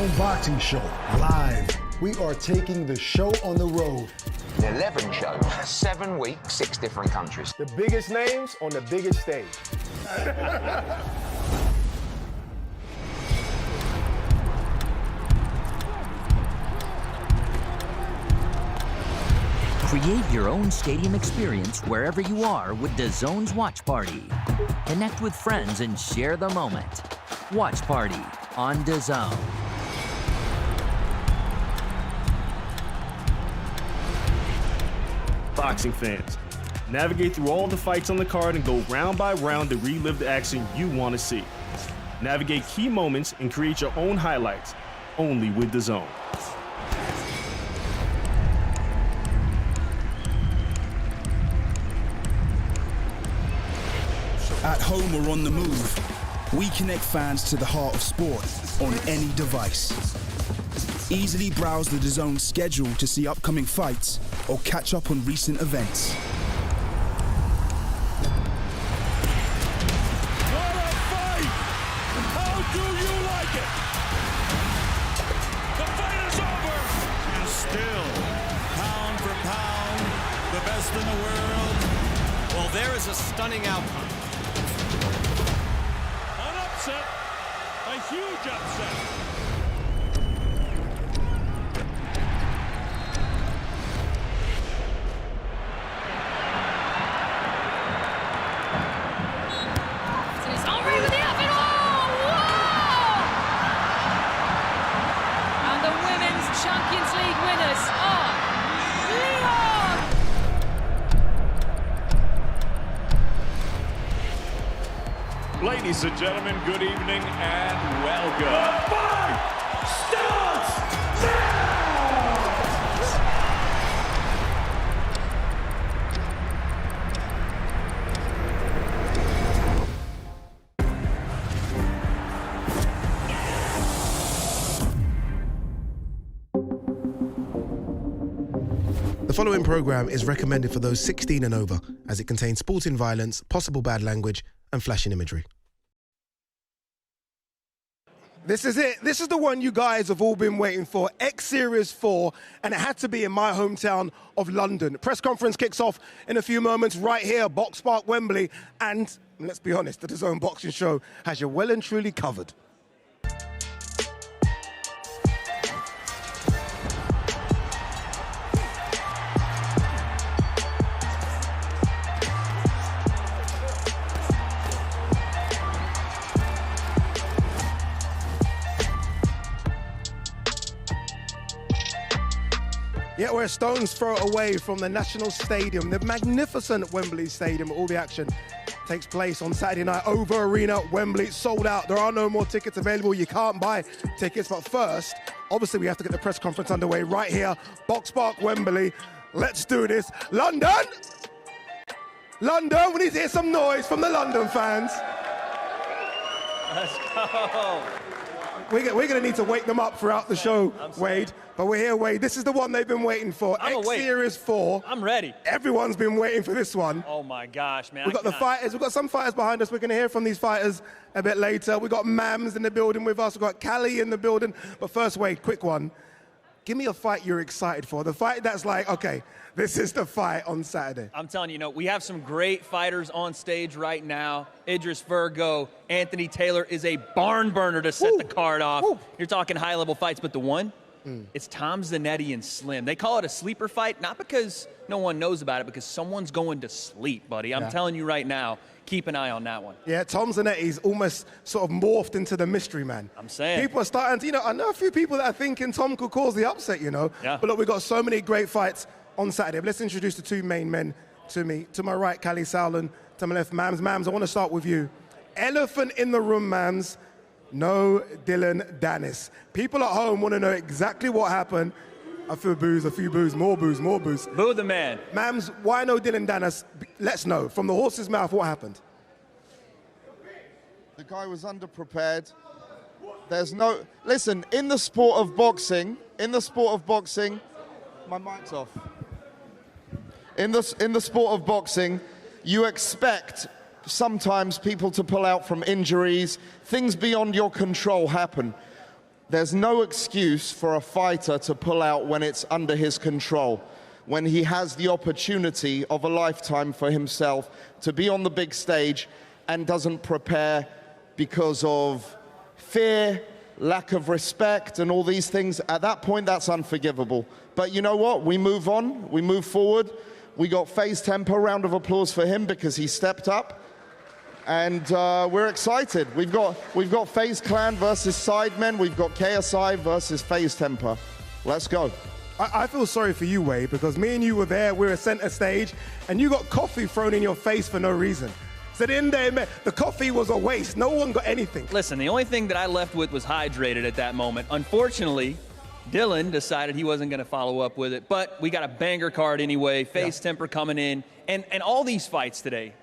DAZN Boxing Show, live. We are taking the show on the road. 11 shows, 7 weeks, 6 different countries. The biggest names on the biggest stage. Create your own stadium experience wherever you are with DAZN's Watch Party. Connect with friends and share the moment. Watch Party on DAZN. Boxing fans, navigate through all the fights on the card and go round by round to relive the action you want to see. Navigate key moments and create your own highlights, only with DAZN. At home or on the move, we connect fans to the heart of sport on any device. Easily browse the DAZN schedule to see upcoming fights or catch up on recent events. What a fight! How do you like it? The fight is over! And still, pound for pound, the best in the world. Well, there is a stunning outcome. An upset, a huge upset. Champions League winners are Leon! Ladies and gentlemen, good evening and welcome. The fight starts now! The following programme is recommended for those 16 and over, as it contains sporting violence, possible bad language, and flashing imagery. This is it. This is the one you guys have all been waiting for. X Series 4, and it had to be in my hometown of London. Press conference kicks off in a few moments right here, Box Park, Wembley. And let's be honest, the DAZN Boxing Show has you well and truly covered. Yeah, we're a stone's throw away from the National Stadium, the magnificent Wembley Stadium. All the action takes place on Saturday night. Over Arena, Wembley, sold out. There are no more tickets available. You can't buy tickets. But first, obviously, we have to get the press conference underway right here. Box Park, Wembley. Let's do this. London! London, we need to hear some noise from the London fans. Let's go. We're going to need to wake them up throughout the show, Wade. But we're here, Wade. This is the one they've been waiting for. X Series 4. I'm ready. Everyone's been waiting for this one. Oh, my gosh, man. We've got the fighters. We've got some fighters behind us. We're going to hear from these fighters a bit later. We've got Mams in the building with us. We've got Callie in the building. But first, Wade, quick one. Give me a fight you're excited for. The fight that's like, okay, this is the fight on Saturday. I'm telling you, we have some great fighters on stage right now. Idris, Virgo, Anthony Taylor is a barn burner to set the card off. You're talking high-level fights, but the one, it's Tom Zanetti and Slim. They call it a sleeper fight, not because no one knows about it, because someone's going to sleep, buddy. I'm telling you right now, keep an eye on that one. Yeah, Tom Zanetti's almost sort of morphed into the mystery man. I'm saying. People are starting to, I know a few people that are thinking Tom could cause the upset, Yeah. But look, we've got so many great fights on Saturday. But let's introduce the two main men to me. To my right, Callie Sowland. To my left, Mams. Mams, I want to start with you. Elephant in the room, Mams. No Dylan Dennis. People at home want to know exactly what happened. A few boos, more boos. Boo the man. Mams, why no Dylan Dennis? Let's know. From the horse's mouth, what happened? The guy was underprepared. There's no... Listen, in the sport of boxing, my mic's off. In the sport of boxing, you expect sometimes people to pull out from injuries. Things beyond your control happen. there's no excuse for a fighter to pull out when it's under his control, when he has the opportunity of a lifetime for himself to be on the big stage and doesn't prepare because of fear, lack of respect, and all these things. At that point, that's unforgivable. But you know what? We move on, we move forward. We got FaZe Temper, round of applause for him because he stepped up. And we're excited. We've got FaZe Clan versus Sidemen. We've got KSI versus FaZe Temper. Let's go. I feel sorry for you, Wade, because me and you were there, we were center stage, and you got coffee thrown in your face for no reason. So the end of the coffee was a waste. No one got anything. Listen, the only thing that I left with was hydrated at that moment. Unfortunately, Dylan decided he wasn't going to follow up with it, but we got a banger card anyway. FaZe Temper coming in, and all these fights today,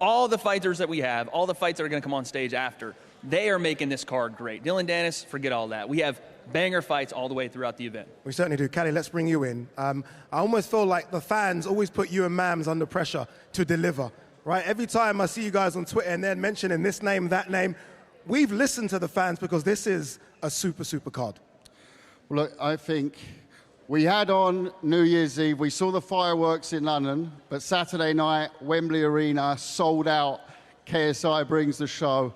all the fighters that we have, all the fights that are going to come on stage after, they are making this card great. Dylan Dennis, forget all that. We have banger fights all the way throughout the event. We certainly do. Callie, let's bring you in. I almost feel like the fans always put you and Mams under pressure to deliver, right? Every time I see you guys on Twitter and they're mentioning this name, that name, we've listened to the fans because this is a super, super card. Well, look, I think we had on New Year's Eve, we saw the fireworks in London, but Saturday night, Wembley Arena, sold out. KSI brings the show.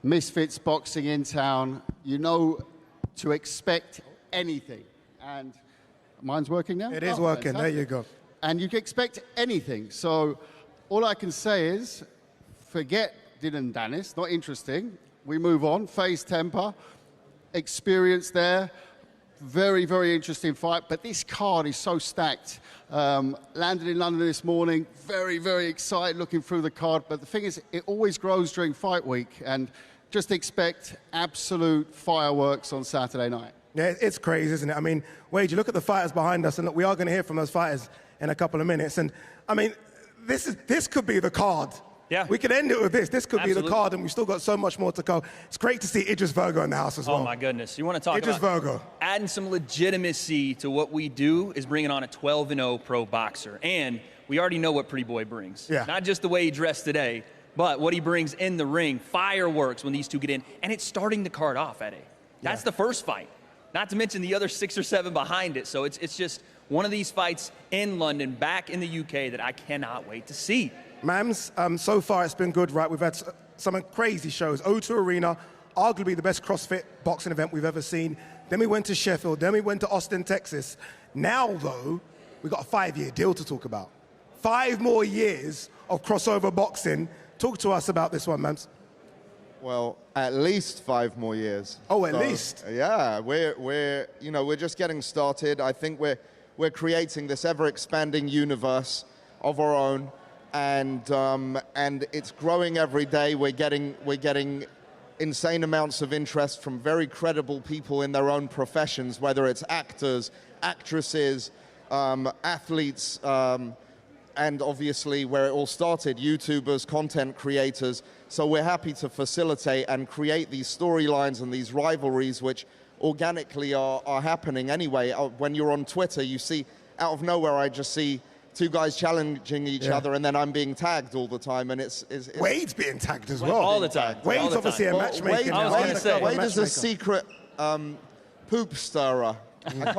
Misfits boxing in town. You know to expect anything. And mine's working now? It is working. Fantastic. There you go. And you can expect anything. So all I can say is forget Dylan Dennis. Not interesting. We move on. FaZe Temper. Experience there. Very, very interesting fight, but this card is so stacked. Landed in London this morning, very, very excited looking through the card, but the thing is, it always grows during fight week, and just expect absolute fireworks on Saturday night. Yeah, it's crazy, isn't it? I mean, Wade, you look at the fighters behind us, and look, we are going to hear from those fighters in a couple of minutes, and I mean, this could be the card. Yeah. We could end it with this. This could Absolutely. be the card, and we've still got so much more to go. It's great to see Idris Virgo in the house as well. Oh, my goodness. You want to talk Idris about Virgo. adding some legitimacy to what we do is bringing on a 12-0 pro boxer. And we already know what Pretty Boy brings. Yeah. Not just the way he dressed today, but what he brings in the ring. Fireworks when these two get in. And it's starting the card off at A. That's the first fight. Not to mention the other 6 or 7 behind it. So it's just one of these fights in London, back in the UK, that I cannot wait to see. Mams, so far it's been good, right? We've had some crazy shows. O2 Arena, arguably the best CrossFit boxing event we've ever seen. Then we went to Sheffield. Then we went to Austin, Texas. Now, though, we've got a 5-year deal to talk about. 5 more years of crossover boxing. Talk to us about this one, Mams. Well, at least 5 more years. Oh, at least. Yeah, we're just getting started. I think we're creating this ever-expanding universe of our own. And it's growing every day. We're getting insane amounts of interest from very credible people in their own professions, whether it's actors, actresses, athletes, and obviously where it all started, YouTubers, content creators. So we're happy to facilitate and create these storylines and these rivalries, which organically are happening anyway. When you're on Twitter, you see out of nowhere, I just see 2 guys challenging each other, and then I'm being tagged all the time, and it's Wade's being tagged as well. All the time. Wade's obviously a matchmaker. Wade is a secret poop stirrer. I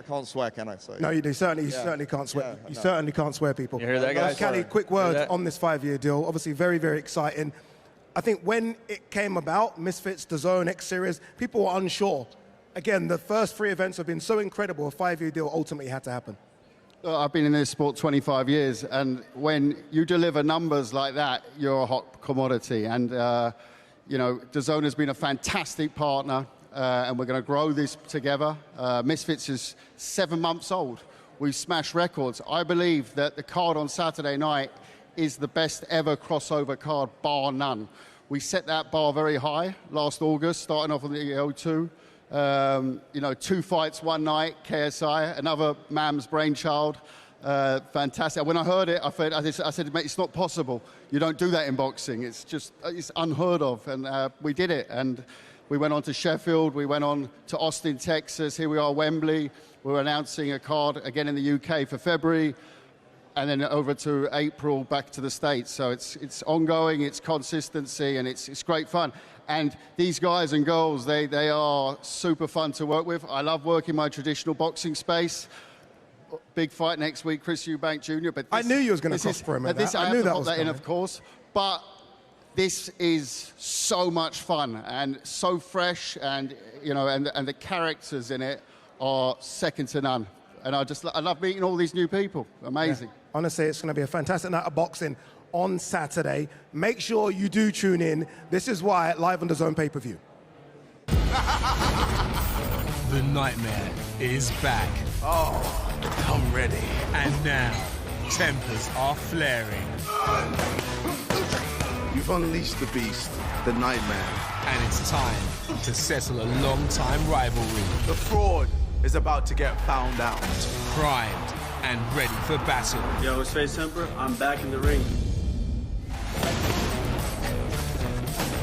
can't swear, can I? So, No, you do. Certainly can't swear. You certainly can't swear, people. You hear that, guys? Callie, quick word on this 5-year deal. Obviously, very, very exciting. I think when it came about, Misfits, DAZN, X Series, people were unsure. Again, the first 3 events have been so incredible. A 5-year deal ultimately had to happen. I've been in this sport 25 years, and when you deliver numbers like that, you're a hot commodity. And, DAZN has been a fantastic partner, and we're going to grow this together. Misfits is 7 months old. We've smashed records. I believe that the card on Saturday night is the best ever crossover card, bar none. We set that bar very high last August, starting off on the O2. 2 fights one night, KSI, another Mam's brainchild. Fantastic. When I heard it, I said, mate, it's not possible. You don't do that in boxing. It's unheard of. And we did it. And we went on to Sheffield. We went on to Austin, Texas. Here we are, Wembley. We're announcing a card again in the UK for February. And then over to April, back to the States. So it's ongoing, it's consistency, and it's great fun. And these guys and girls, they are super fun to work with. I love working my traditional boxing space. Big fight next week, Chris Eubank Jr. But I knew you was going to cross for him at that. I knew have to that put was that in, coming. of course. But this is so much fun and so fresh, and you know, and the characters in it are second to none. And I love meeting all these new people. Amazing. Yeah. Honestly, it's going to be a fantastic night of boxing on Saturday. Make sure you do tune in. This is why, live on DAZN pay-per-view. The nightmare is back. Oh, I'm ready. And now, tempers are flaring. You've unleashed the beast, the nightmare. And it's time to settle a long-time rivalry. The fraud is about to get found out. Primed and ready for battle. Yo, it's FaZe Temper. I'm back in the ring.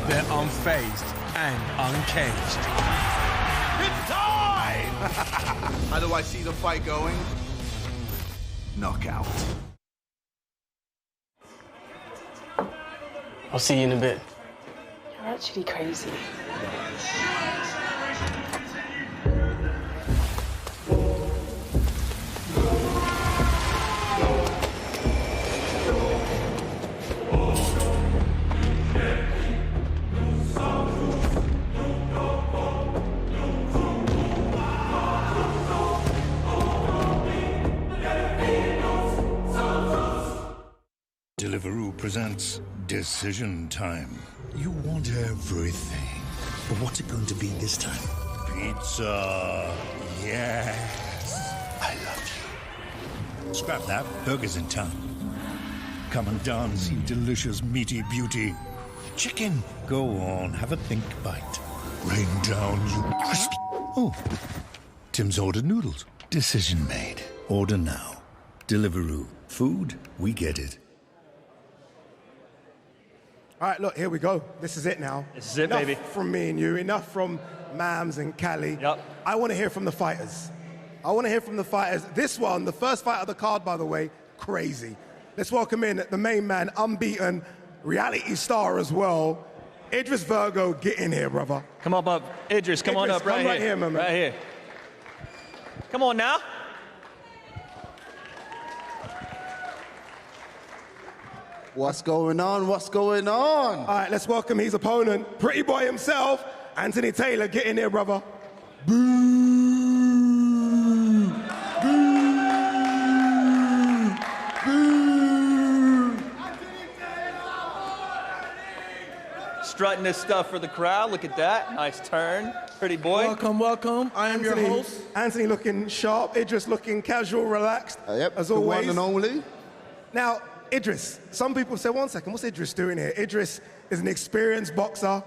They're unfazed and uncaged. It's time! How do I see the fight going? Knockout. I'll see you in a bit. You're actually crazy. Deliveroo presents Decision Time. You want everything. But what's it going to be this time? Pizza. Yes. I love you. Scrap that. Burger's in town. Come and dance, you delicious meaty beauty. Chicken. Go on, have a pink bite. Rain down, you crispy. Oh, Tim's ordered noodles. Decision made. Order now. Deliveroo. Food, we get it. All right, look, here we go. This is it now. This is it, enough baby. From me and you, enough from Mams and Callie. Yep. I want to hear from the fighters. I want to hear from the fighters. This one, the first fight of the card, by the way, crazy. Let's welcome in the main man, unbeaten, reality star as well. Idris Virgo, get in here, brother. Come on up. Idris, come on up right here. my man. Right here. Come on now. What's going on? What's going on? All right, let's welcome his opponent, pretty boy himself, Anthony Taylor. Get in here, brother. Boo! Boo! Boo! Strutting this stuff for the crowd. Look at that. Nice turn. Pretty boy. Welcome, welcome. I am your host. Anthony looking sharp. Idris looking casual, relaxed. Yep, as the always. one and only. Now, Idris, some people say, 1 second, what's Idris doing here? Idris is an experienced boxer,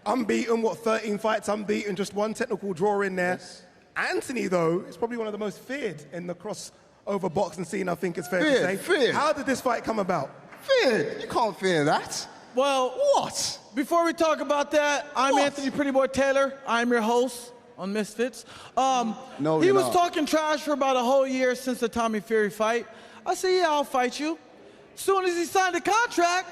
unbeaten, 13 fights unbeaten, just one technical draw in there. Yes. Anthony, though, is probably one of the most feared in the crossover boxing scene, I think it's fair to say. Feared. How did this fight come about? Feared? You can't fear that. Well, what? Before we talk about that, I'm Anthony Pretty Boy Taylor. I'm your host on Misfits. No, he you're was not. talking trash for about a whole year since the Tommy Fury fight. I said, yeah, I'll fight you. As soon as he signed the contract,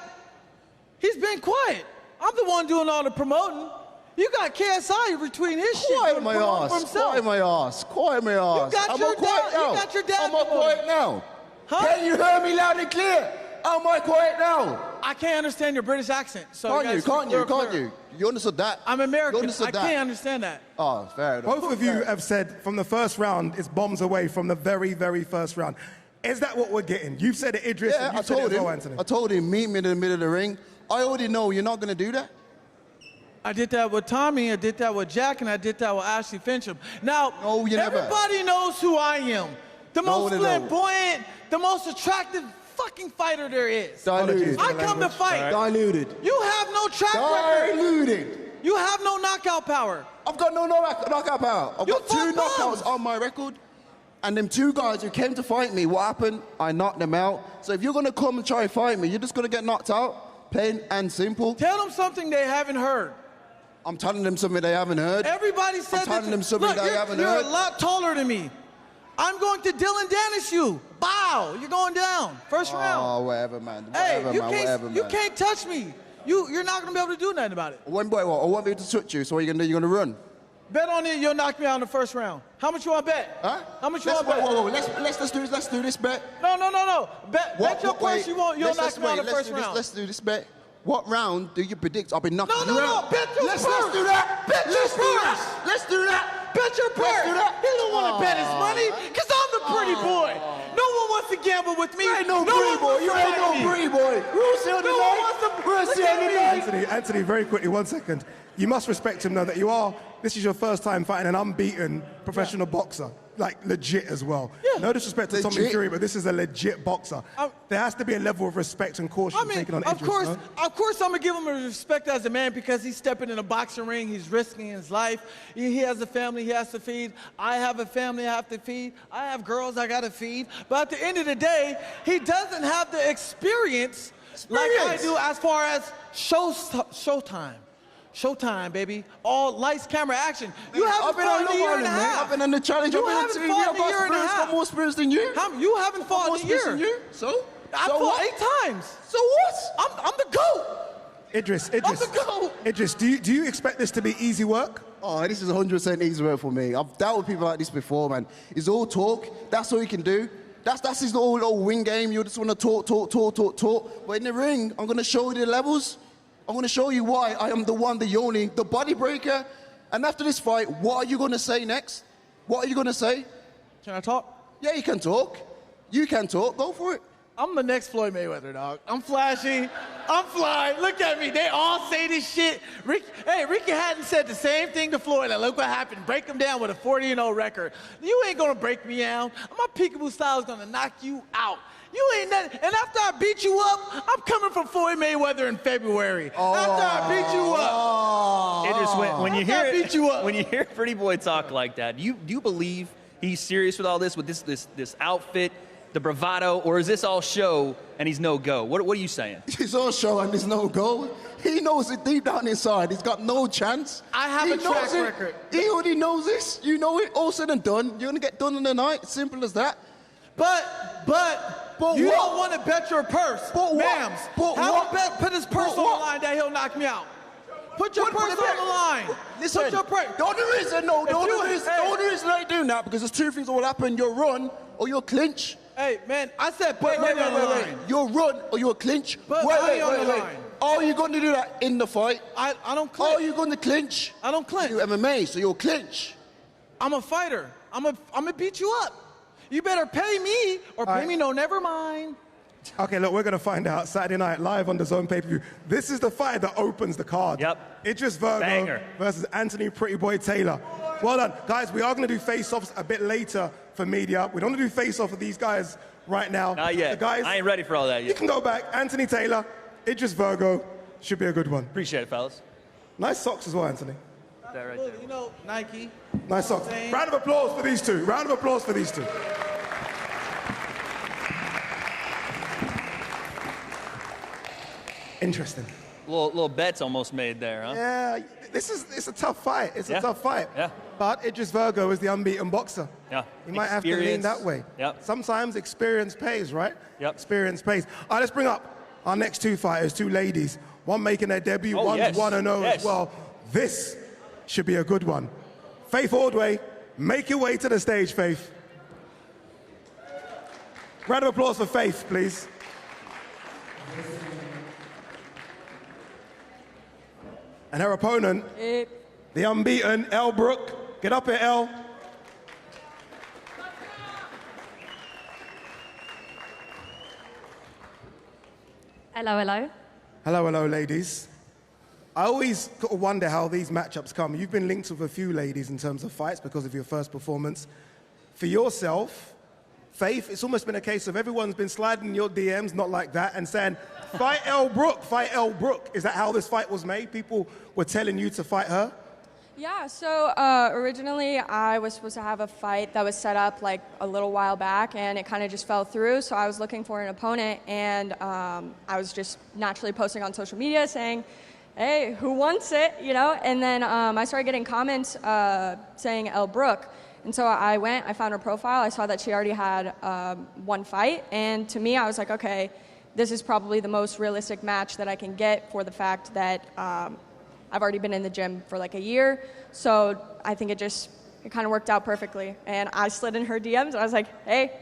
he's been quiet. I'm the one doing all the promoting. You got KSI retweeting his shit. Quiet my ass. Quiet my ass. Quiet my ass. You got your dad. You got your dad. Am I quiet now? Huh? Can you hear me loud and clear? Am I quiet now? I can't understand your British accent. So Can't you? You understood that? I'm American. You understood I that? can't understand that. Oh, fair enough. Both of you have said from the first round, it's bombs away from the very, very first round. Is that what we're getting? You've said it, Idris, Yeah, and I you've said it told as him. well, Anthony. I told him, meet me in the middle of the ring. I already know you're not going to do that. I did that with Tommy, I did that with Jack, and I did that with Ashley Fincham. Now, you never. everybody knows who I am. The most No, no, no. flamboyant, the most attractive fucking fighter there is. Diluted. I come to fight. Diluted. You have no track record. Diluted. You have no knockout power. I've got no knockout power. I've got 2 fought knockouts on my record. And them 2 guys who came to fight me, what happened? I knocked them out. So if you're going to come and try and fight me, you're just going to get knocked out. Plain and simple. Tell them something they haven't heard. I'm telling them something they haven't heard. Everybody said I'm telling them something Look, they haven't you're heard. a lot taller than me. I'm going to Dylan Dennis you. Bow. You're going down. First round. Oh, whatever, man. Hey, Whatever, you man. can't, Whatever, man. you can't touch me. You're not gonna be able to do nothing about it. One boy, what? I won't be able to touch you, so what are you gonna do? You're gonna run? Bet on it, you'll knock me out in the first round. How much you want to bet? Huh? How much you want to bet? Whoa. Let's do this bet. No. Bet your purse, you'll knock me out in the first round. Let's do this bet. What round do you predict I'll be knocking you No, out? bet your purse. Let's do that. Bet your purse. Let's do that. Bet your purse. do that. He don't want to bet his money, because I'm the pretty boy. No one wants to gamble with me. You ain't no pretty boy. You ain't no pretty boy. We'll see on the night. We'll see on the night. Anthony, very quickly, 1 second. You must respect him, though, that this is your first time fighting an unbeaten professional boxer. Like, legit as well. Yeah. No disrespect to Tommy Fury, but this is a legit boxer. There has to be a level of respect and caution taken on Idris. Of course I'm going to give him respect as a man, because he's stepping in a boxing ring. He's risking his life. He has a family he has to feed. I have a family I have to feed. I have girls I got to feed. But at the end of the day, he doesn't have the experience like I do as far as showtime. Showtime, baby. All lights, camera, action. You haven't fought in a year and a half. I've been on the challenge. You haven't fought in a year and a half. Got more experience than you. You haven't fought in a year. Than you. So? I fought 8 times. So what? I'm the GOAT. Idris, I'm the GOAT. Idris, do you expect this to be easy work? Oh, this is 100% easy work for me. I've dealt with people like this before, man. It's all talk. That's all you can do. That's his little wing game. You just want to talk. But in the ring, I'm going to show you the levels. I'm going to show you why I am the one, the only, the body breaker. And after this fight, what are you going to say next? What are you going to say? Can I talk? Yeah, you can talk. You can talk. Go for it. I'm the next Floyd Mayweather, dog. I'm flashy. I'm fly. Look at me. They all say this shit. Ricky Hatton said the same thing to Floyd. Like, look what happened. Break him down with a 40-0 record. You ain't going to break me down. My peekaboo style is going to knock you out. You ain't nothing. And after I beat you up, I'm coming for Floyd Mayweather in February. After I beat you up. Idris, when you hear Pretty Boy talk like that, do you believe he's serious with all this, with this outfit, the bravado, or is this all show and he's no go? What are you saying? It's all show and there's no go. He knows it deep down inside. He's got no chance. I have a track record. He already knows this. You know it. All said and done. You're gonna get done in the night. Simple as that. But you don't want to bet your purse, ma'ams. Put his purse on the line that he'll knock me out. Put your purse on the line. Listen, put your purse. The only reason I do that, because there's 2 things that will happen. You'll run or you'll clinch. Hey, man, I said put money on the line. You'll run or you'll clinch. Put money on the line. Are you going to do that in the fight? I don't clinch. Are you going to clinch? I don't clinch. You MMA, so you'll clinch. I'm a fighter. I'm gonna beat you up. You better pay me or pay me no, never mind. Okay, look, we're going to find out Saturday night live on the DAZN pay-per-view. This is the fight that opens the card. Yep. Idris Virgo versus Anthony Pretty Boy Taylor. Well done. Guys, we are going to do face-offs a bit later for media. We don't want to do face-off with these guys right now. Not yet. The guys, I ain't ready for all that yet. You can go back. Anthony Taylor, Idris Virgo. Should be a good one. Appreciate it, fellas. Nice socks as well, Anthony. That right there. You know, Nike. Nice socks. Round of applause for these two. Round of applause for these two. Interesting. Little bets almost made there, huh? Yeah, it's a tough fight. It's a tough fight. Yeah. But Idris Virgo is the unbeaten boxer. Yeah. You might have to lean that way. Yep. Sometimes experience pays, right? Yep. Experience pays. All right, let's bring up our next 2 fighters, 2 ladies. One making their debut, one's 1-0 as well. This should be a good one. Faith Ordway, make your way to the stage, Faith. Round of applause for Faith, please. And her opponent, the unbeaten Elle Brooke. Get up here, Elle. Hello, hello. Hello, hello, ladies. I always wonder how these matchups come. You've been linked with a few ladies in terms of fights because of your first performance. For yourself, Faith, it's almost been a case of everyone's been sliding in your DMs, not like that, and saying, fight Elle Brooke, fight Elle Brooke. Is that how this fight was made? People were telling you to fight her? Yeah, so originally I was supposed to have a fight that was set up like a little while back, and it kind of just fell through. So I was looking for an opponent, and I was just naturally posting on social media saying, hey, who wants it, you know? And then I started getting comments saying Elle Brooke. And so I went, I found her profile, I saw that she already had 1 fight, and to me I was like, okay, this is probably the most realistic match that I can get for the fact that I've already been in the gym for like a year. So I think it kind of worked out perfectly. And I slid in her DMs, and I was like, hey,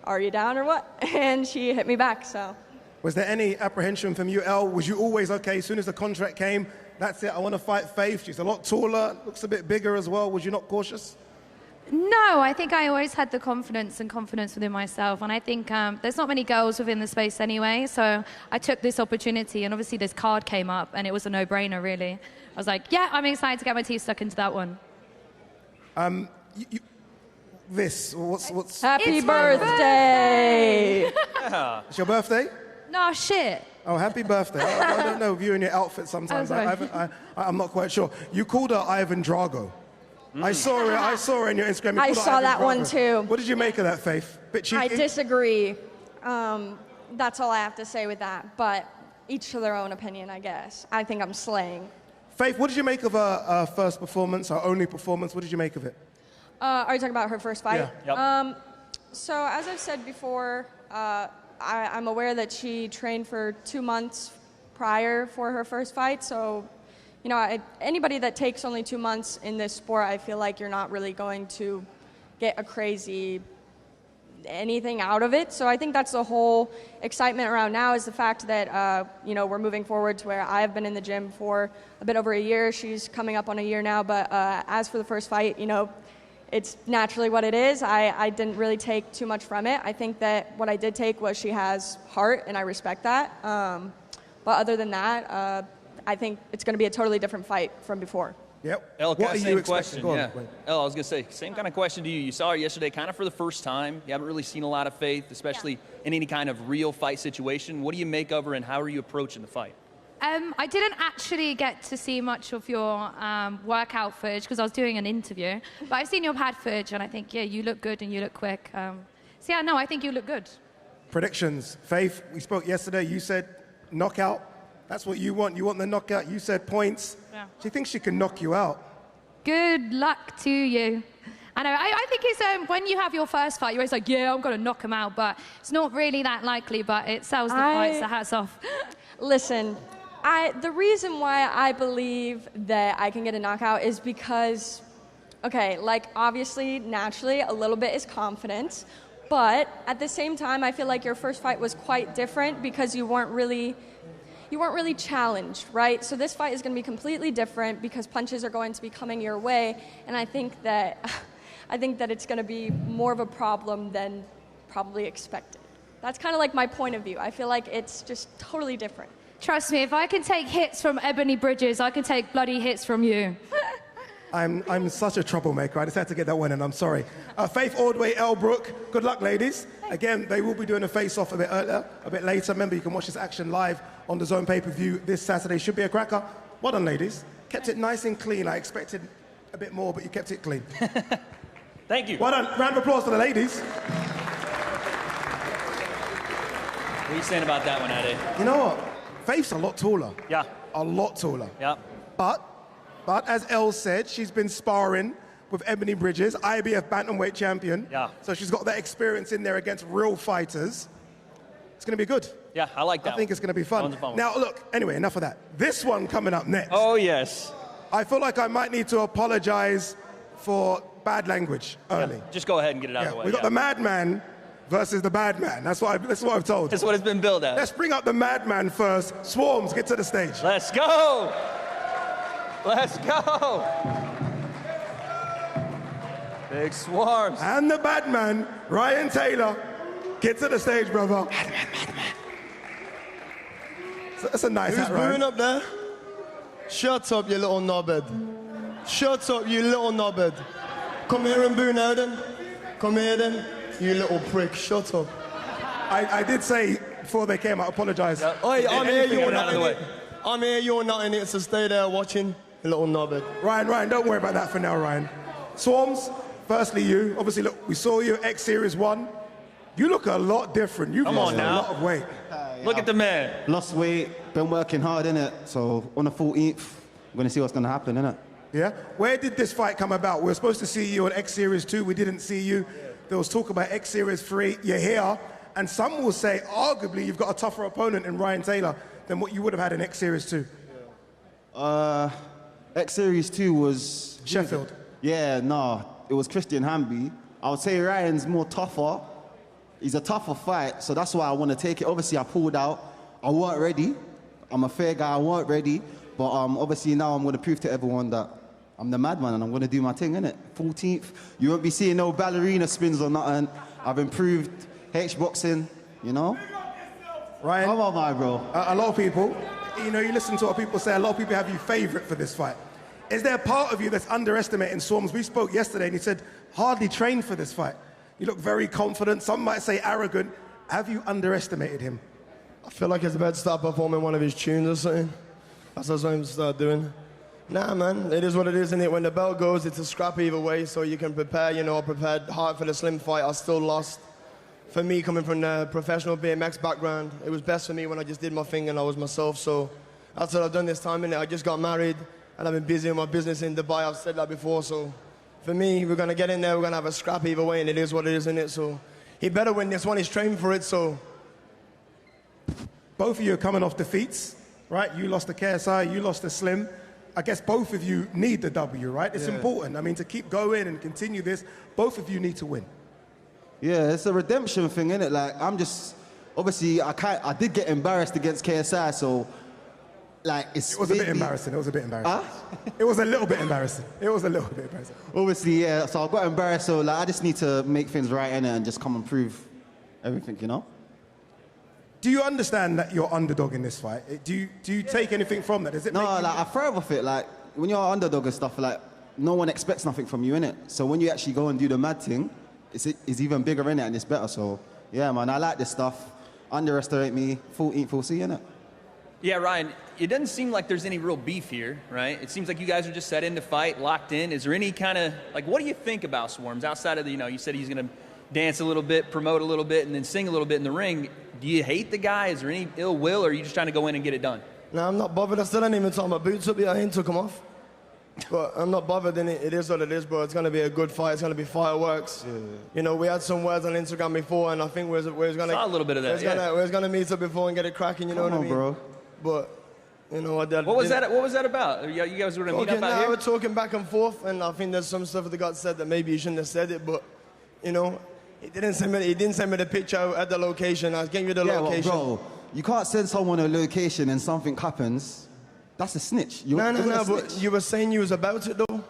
are you down or what? And she hit me back, so. Was there any apprehension from you, Elle? Was you always, okay, as soon as the contract came, that's it, I want to fight Faith. She's a lot taller, looks a bit bigger as well. Was you not cautious? No, I think I always had the confidence within myself. And I think there's not many girls within the space anyway. So I took this opportunity, and obviously this card came up, and it was a no-brainer, really. I was like, yeah, I'm excited to get my teeth stuck into that one. What's Happy birthday! It's your birthday? No, shit. Oh, happy birthday. I don't know, you and your outfit sometimes. I'm not quite sure. You called her Ivan Drago. I saw her in your Instagram. I saw that one too. What did you make of that, Faith? Bit cheeky? I disagree. That's all I have to say with that. But each to their own opinion, I guess. I think I'm slaying. Faith, what did you make of her first performance, her only performance? What did you make of it? Are you talking about her first fight? Yeah. Yep. So as I've said before, I'm aware that she trained for 2 months prior for her first fight. So, you know, anybody that takes only 2 months in this sport, I feel like you're not really going to get a crazy anything out of it. So I think that's the whole excitement around now is the fact that, you know, we're moving forward to where I've been in the gym for a bit over a year. She's coming up on a year now. But as for the first fight, you know, it's naturally what it is. I didn't really take too much from it. I think that what I did take was she has heart, and I respect that. But other than that, I think it's going to be a totally different fight from before. Yep. Elle, what are you expecting? Yeah. Elle, I was going to say, same kind of question to you. You saw her yesterday kind of for the first time. You haven't really seen a lot of Faith, especially in any kind of real fight situation. What do you make of her, and how are you approaching the fight? I didn't actually get to see much of your workout footage because I was doing an interview. But I've seen your pad footage, and I think, yeah, you look good and you look quick. So, yeah, no, I think you look good. Predictions. Faith, we spoke yesterday. You said knockout. That's what you want. You want the knockout. You said points. Yeah. She thinks she can knock you out. Good luck to you. I know. I think it's when you have your first fight, you're always like, yeah, I'm going to knock him out. But it's not really that likely, but it sells the fights, so hats off. Listen. The reason why I believe that I can get a knockout is because, okay, like obviously, naturally, a little bit is confidence, but at the same time, I feel like your first fight was quite different because you weren't really challenged, right? So this fight is going to be completely different because punches are going to be coming your way, and I think that it's going to be more of a problem than probably expected. That's kind of like my point of view. I feel like it's just totally different. Trust me, if I can take hits from Ebony Bridges, I can take bloody hits from you. I'm such a troublemaker. I just had to get that one in. I'm sorry. Faith, Ordway, Elle, Brooke. Good luck, ladies. Again, they will be doing a face-off a bit later. Remember, you can watch this action live on the DAZN pay-per-view this Saturday. Should be a cracker. Well done, ladies. Kept it nice and clean. I expected a bit more, but you kept it clean. Thank you. Well done. Round of applause for the ladies. What are you saying about that one, Ade? You know what? Faith's a lot taller. Yeah. A lot taller. Yeah. But as Elle said, she's been sparring with Ebony Bridges, IBF bantamweight champion. Yeah. So she's got that experience in there against real fighters. It's going to be good. Yeah, I like that. I think it's going to be fun. Now, look, anyway, enough of that. This one coming up next. Oh, yes. I feel like I might need to apologize for bad language early. Yeah, just go ahead and get it out of the way. We got the madman versus the bad man. That's what I've told. That's what it's been billed as. Let's bring up the madman first. Swarms, get to the stage. Let's go. Let's go. Big Swarms. And the bad man, Ryan Taylor. Get to the stage, brother. Madman. That's a nice hat, Who's booing up there? Shut up, you little knobhead. Shut up, you little knobhead. Come here and boo now, then. Come here, then. You little prick, shut up. I did say before they came, I apologise. Oi, I'm here, you're not in it. I'm here, you're not in it, so stay there watching, you little knobhead. Ryan, don't worry about that for now, Ryan. Swarms, firstly you. Obviously, look, we saw you X-Series 1. You look a lot different. You've lost a lot of weight. Look at the man. Lost weight, been working hard, innit? So on the 14th, we're gonna see what's gonna happen, innit? Yeah? Where did this fight come about? We were supposed to see you on X-Series 2. We didn't see you. There was talk about X-Series 3. You're here. And some will say, arguably, you've got a tougher opponent in Ryan Taylor than what you would have had in X Series 2. X Series 2 was... Sheffield. Yeah, no, it was Christian Hamby. I would say Ryan's more tougher. He's a tougher fight, so that's why I want to take it. Obviously, I pulled out. I weren't ready. I'm a fair guy, I weren't ready. But obviously now I'm going to prove to everyone that I'm the madman and I'm going to do my thing, innit? 14th. You won't be seeing no ballerina spins or nothing. I've improved H-boxing, you know? Ryan, come on, my bro. A lot of people, you know, you listen to what people say, a lot of people have you favourite for this fight. Is there a part of you that's underestimating Swarms? We spoke yesterday and he said, hardly trained for this fight. You look very confident, some might say arrogant. Have you underestimated him? I feel like he's about to start performing one of his tunes or something. That's what I'm start doing. Nah, man, it is what it is, innit? When the bell goes, it's a scrap either way, so you can prepare, you know, I prepared hard for the slim fight. I still lost. For me, coming from the professional BMX background, it was best for me when I just did my thing and I was myself, so that's what I've done this time, innit? I just got married, and I've been busy with my business in Dubai. I've said that before, so for me, we're going to get in there, we're going to have a scrap either way, and it is what it is, innit? So he better win this one, he's trained for it, so... Both of you are coming off defeats, right? You lost to KSI, you lost to Slim. I guess both of you need the W, right? It's important. I mean, to keep going and continue this, both of you need to win. Yeah, it's a redemption thing, innit? Like, I'm just... Obviously, I did get embarrassed against KSI, so... Like, it was a bit embarrassing. It was a bit embarrassing. Huh? It was a little bit embarrassing. It was a little bit embarrassing. Obviously, yeah. So I got embarrassed. So like, I just need to make things right in it and just come and prove everything, you know. Do you understand that you're underdog in this fight? Do you take anything from that? Does it? No, like I thrive off it. Like when you're underdog and stuff, like no one expects nothing from you, innit? So when you actually go and do the mad thing, it's even bigger, innit? And it's better. So yeah, man, I like this stuff. Underestimate me, 14th, we'll see, innit? Yeah, Ryan, it doesn't seem like there's any real beef here, right? It seems like you guys are just set in to fight, locked in. Is there any kind of, like, what do you think about Swarms outside of the, you said he's going to dance a little bit, promote a little bit, and then sing a little bit in the ring. Do you hate the guy? Is there any ill will, or are you just trying to go in and get it done? No, I'm not bothered. I still ain't even talking my boots up yet. I ain't took them off. But I'm not bothered in it. It is what it is, bro. It's going to be a good fight. It's going to be fireworks. Yeah. You know, we had some words on Instagram before, and I think we're going to... Saw a little bit of that, We're going to meet up before and get it cracking, you know what I mean? bro. But... You know, what was that about? You guys were going to meet up out here? We're talking back and forth, and I think there's some stuff that got said that maybe you shouldn't have said it, but, you know, he didn't send me the picture at the location. I gave you the location. Well, bro, you can't send someone a location and something happens. That's a snitch. No, but you were saying you was about it, though.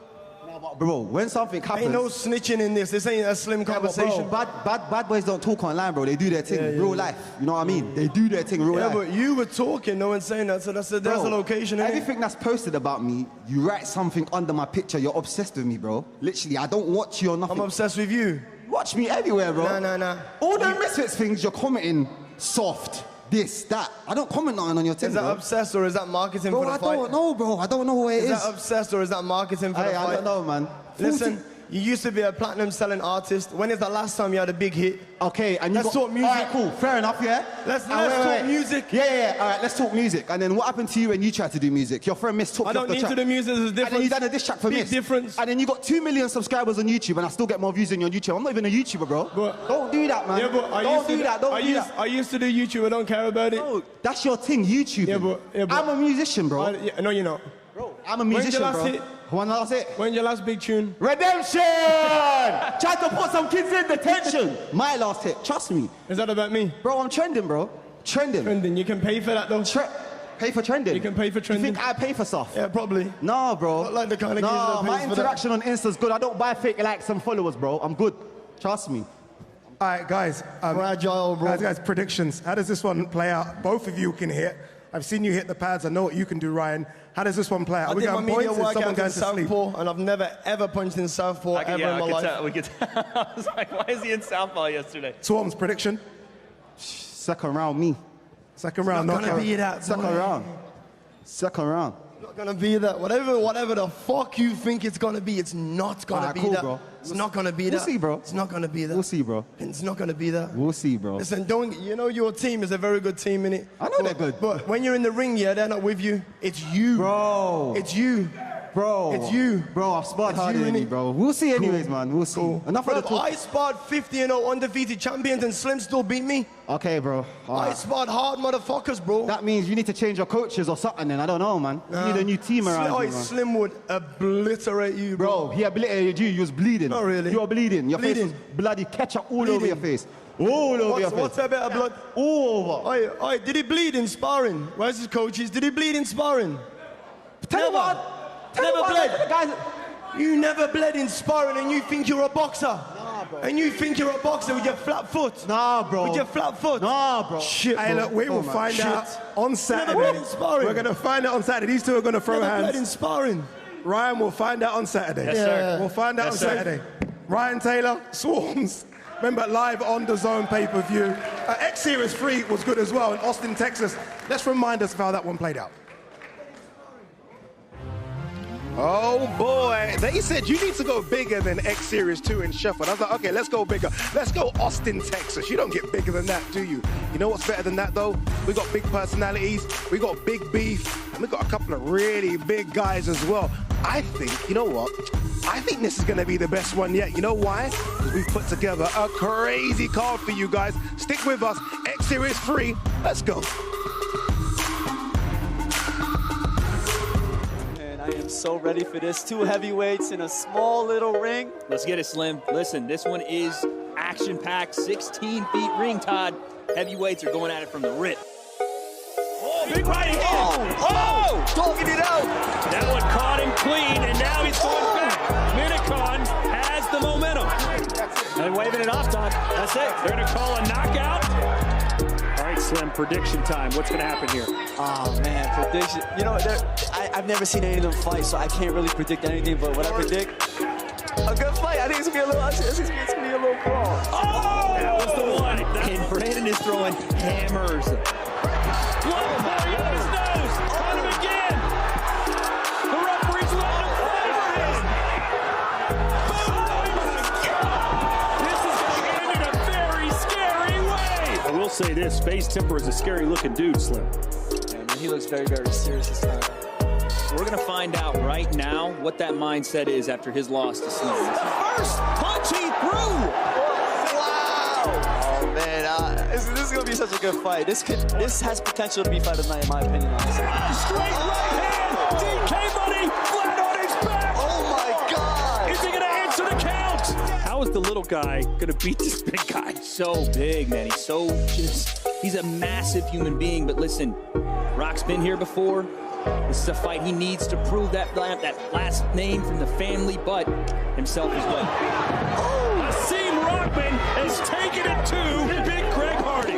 Bro, when something happens... Ain't no snitching in this. This ain't a slim conversation. Bro, bad boys don't talk online, bro. They do their thing, real life. You know what I mean? They do their thing, real life. Yeah, but you were talking, no one's saying that, so that's a location, everything that's posted about me, you write something under my picture, you're obsessed with me, bro. Literally, I don't watch you or nothing. I'm obsessed with you. Watch me everywhere, bro. No. All the Misfits things, you're commenting soft. This, that. I don't comment on your thing, Is that obsessed or is that marketing for the fight? I don't know, bro. I don't know what it is. Is that obsessed or is that marketing for the fight? I don't know, man. Listen, you used to be a platinum selling artist. When is the last time you had a big hit? Okay, and let's talk music. All right, cool. Fair enough, yeah? Let's talk music. Yeah. All right, let's talk music. And then what happened to you when you tried to do music? Your friend Miss took you off the track. I don't need to do music. There's a difference. And then you done a diss track for Miss. Difference. And then you got 2 million subscribers on YouTube, and I still get more views than you on YouTube. I'm not even a YouTuber, bro. But, don't do that, man. Yeah, but don't do that. I used to do YouTube. I don't care about it. No, that's your thing, YouTube. Yeah, but I'm a musician, bro. No, you're not. Bro, I'm a musician, bro. When last hit? When's your last big tune? Redemption! Tried to put some kids in detention. My last hit, trust me. Is that about me? Bro, I'm trending, bro. Trending. You can pay for that, though. Pay for trending? You can pay for trending. You think I pay for stuff? Yeah, probably. No, bro. Not like the kind of kids no, that my pays for interaction on Insta's good. I don't buy fake likes and followers, bro. I'm good. Trust me. All right, guys. Fragile, bro. Guys, predictions. How does this one play out? Both of you can hit. I've seen you hit the pads. I know what you can do, Ryan. How does this one play out? I did my media workout in Southpaw, and I've never, ever punched in Southpaw ever in my life. I was like, why is he in Southpaw yesterday? Swarm's prediction? Second round, me. Second round, not gonna be that. Second round. Not gonna be that. Whatever the fuck you think it's gonna be, it's not gonna be that. Bro. It's not gonna be that. We'll see, bro. It's not gonna be that. We'll see, bro. It's not gonna be that. We'll see, bro. Listen, you know your team is a very good team, innit? I know they're good. But when you're in the ring, they're not with you. It's you. Bro. It's you. Bro. It's you. Bro, I've sparred It's harder you, than you, innit? bro. We'll see anyways, man. We'll see. Enough of the Bro, talk. I sparred 50-0 undefeated champions and Slim still beat me. Okay, bro. All I right. sparred hard motherfuckers, bro. That means you need to change your coaches or something then. I don't know, man. You need a new team around you, man. Slim would obliterate you, bro. He obliterated you. You was bleeding. Not really. You were bleeding. Your Bleeding. face was bloody ketchup all over your face. All over your face. What's a bit of blood? All over. Oi, did he bleed in sparring? Where's his coaches? Did he bleed in sparring? Tell never. me Never what, bled. guys. You never bled in sparring and you think you're a boxer. Nah, bro. And you think you're a boxer with your flat foot. Nah, bro. With your flat foot. Nah, bro. Shit, Hey, bro. look, we will find out on Saturday. Never bled in sparring. We're going to find out on Saturday. These two are going to throw Never hands. bled in sparring. Ryan will find out on Saturday. Yes, sir. We'll find out Yes, on sir. Saturday. Ryan Taylor, Swarms. Remember, live on DAZN pay-per-view. X-Series 3 was good as well in Austin, Texas. Let's remind us of how that one played out. Oh boy, they said you need to go bigger than X-Series 2 in Sheffield. I was like, okay, let's go bigger. Let's go Austin, Texas. You don't get bigger than that, do you? You know what's better than that though? We got big personalities, we got big beef, and we got a couple of really big guys as well. I think, you know what? I think this is gonna be the best one yet. You know why? Because we've put together a crazy card for you guys. Stick with us, X-Series 3, let's go. I am so ready for this. 2 heavyweights in a small little ring. Let's get it, Slim. Listen, this one is action-packed, 16 feet ring, Todd. Heavyweights are going at it from the rip. Oh, big right hand. Oh, dogging it out. That one caught him clean, and now he's going back. Minicon has the momentum. And waving it off, Todd. That's it. They're going to call a knockout. All right, Slim, prediction time. What's going to happen here? Oh, man, prediction. You know, I've never seen any of them fight, so I can't really predict anything, but what I predict, a good fight. I think it's going to be a little brawl. Oh, that was the one. And Brandon is throwing hammers. Blood pouring out his nose. On him again. The referee's letting him fight for him. Oh, my God. This is going to end in a very scary way. I will say this. FaZe Temper is a scary-looking dude, Slim. Yeah, man, he looks very, very serious this time. We're going to find out right now what that mindset is after his loss to Slim. First punch he threw. Oh, man, this is going to be such a good fight. This has potential to be fight of the night, in my opinion, honestly. Straight right hand. DK Money flat on his back. Oh, my God. Is he going to answer the count? How is the little guy going to beat this big guy? So big, man. He's a massive human being. But listen, Rock's been here before. This is a fight he needs to prove that last name from the family, but himself as well. Oh! Asim Rockman has taken it to Big Greg Hardy.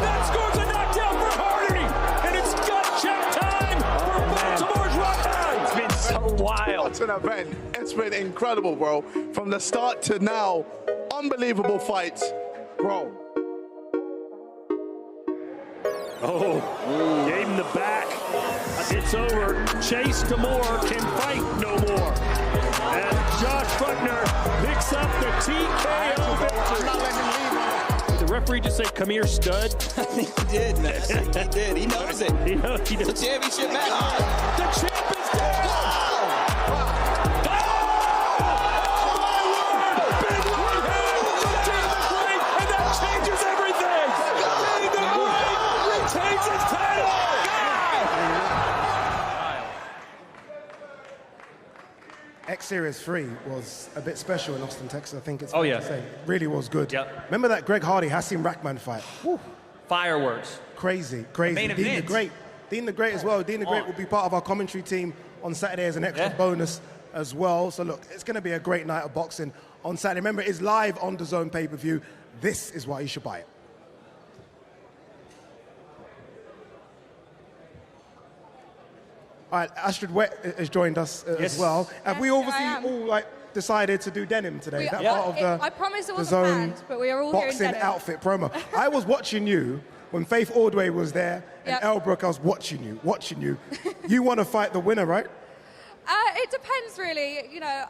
That scores a knockdown for Hardy, and it's gut check time for Baltimore's Rockman. It's been so wild. What an event. It's been incredible, bro. From the start to now, unbelievable fights, bro. Oh, gave him the back. It's over. Chase Demore can fight no more. As Josh Bruckner picks up the TKO victory. Did the referee just say, "Come here, stud"? I think he did, man. I think he did. He knows it. He knows. The championship match. The champ is dead. X-Series 3 was a bit special in Austin, Texas. I think it's Oh, fair yeah. to say. Really was good. Yep. Remember that Greg Hardy, Hasim Rahman fight? Whew. Fireworks. Crazy. Main Dean the event. Great. Dean the Great as well. Dean the Great will be part of our commentary team on Saturday as an extra bonus as well. So look, it's going to be a great night of boxing on Saturday. Remember, it's live on DAZN pay-per-view. This is why you should buy it. All right, Astrid Wet has joined us as well. Have we obviously all decided to do denim today? Is that part of the I promise it the wasn't DAZN planned, but we are all here in boxing denim. outfit promo? I was watching you when Faith Ordway was there and Elle Brooke. I was watching you. You want to fight the winner, right? It depends, really. You know,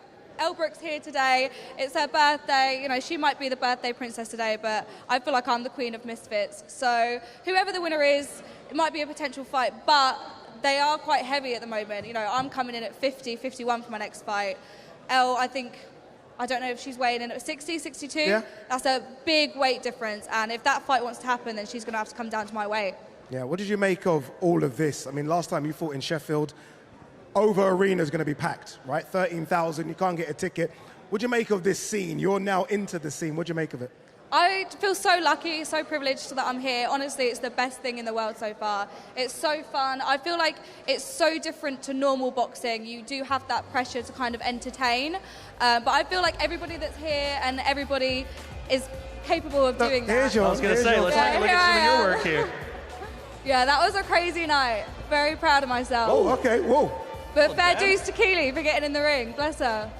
Brooke's here today. It's her birthday. You know, she might be the birthday princess today, but I feel like I'm the queen of Misfits. So whoever the winner is, it might be a potential fight, but they are quite heavy at the moment. You know, I'm coming in at 50, 51 for my next fight. Elle, I don't know if she's weighing in at 60, 62. Yeah. That's a big weight difference, and if that fight wants to happen, then she's going to have to come down to my weight. Yeah, what did you make of all of this? I mean, last time you fought in Sheffield, over arena is going to be packed, right? 13,000, you can't get a ticket. What do you make of this scene? You're now into the scene. What do you make of it? I feel so lucky, so privileged that I'm here. Honestly, it's the best thing in the world so far. It's so fun. I feel like it's so different to normal boxing. You do have that pressure to kind of entertain. But I feel like everybody that's here and everybody is capable of doing that. I was going to say, let's take a look at some of your work here. Yeah, that was a crazy night. Very proud of myself. Oh, okay, whoa. But fair dues to Keely for getting in the ring, bless her.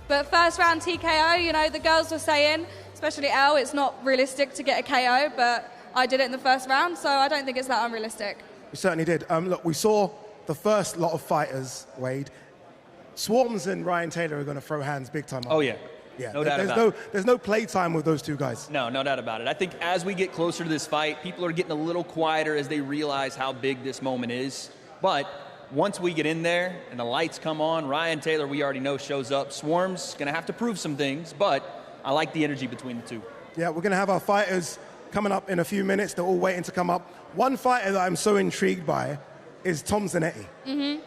But first round TKO, you know, the girls were saying, especially Elle, it's not realistic to get a KO, but I did it in the first round, so I don't think it's that unrealistic. You certainly did. Look, we saw the first lot of fighters, Wade. Swarms and Ryan Taylor are going to throw hands big time. Oh, yeah. Yeah, No doubt about it. There's no play time with those two guys. No doubt about it. I think as we get closer to this fight, people are getting a little quieter as they realize how big this moment is. But once we get in there and the lights come on, Ryan Taylor, we already know, shows up. Swarm's going to have to prove some things, but I like the energy between the two. Yeah, we're going to have our fighters coming up in a few minutes. They're all waiting to come up. One fighter that I'm so intrigued by is Tom Zanetti.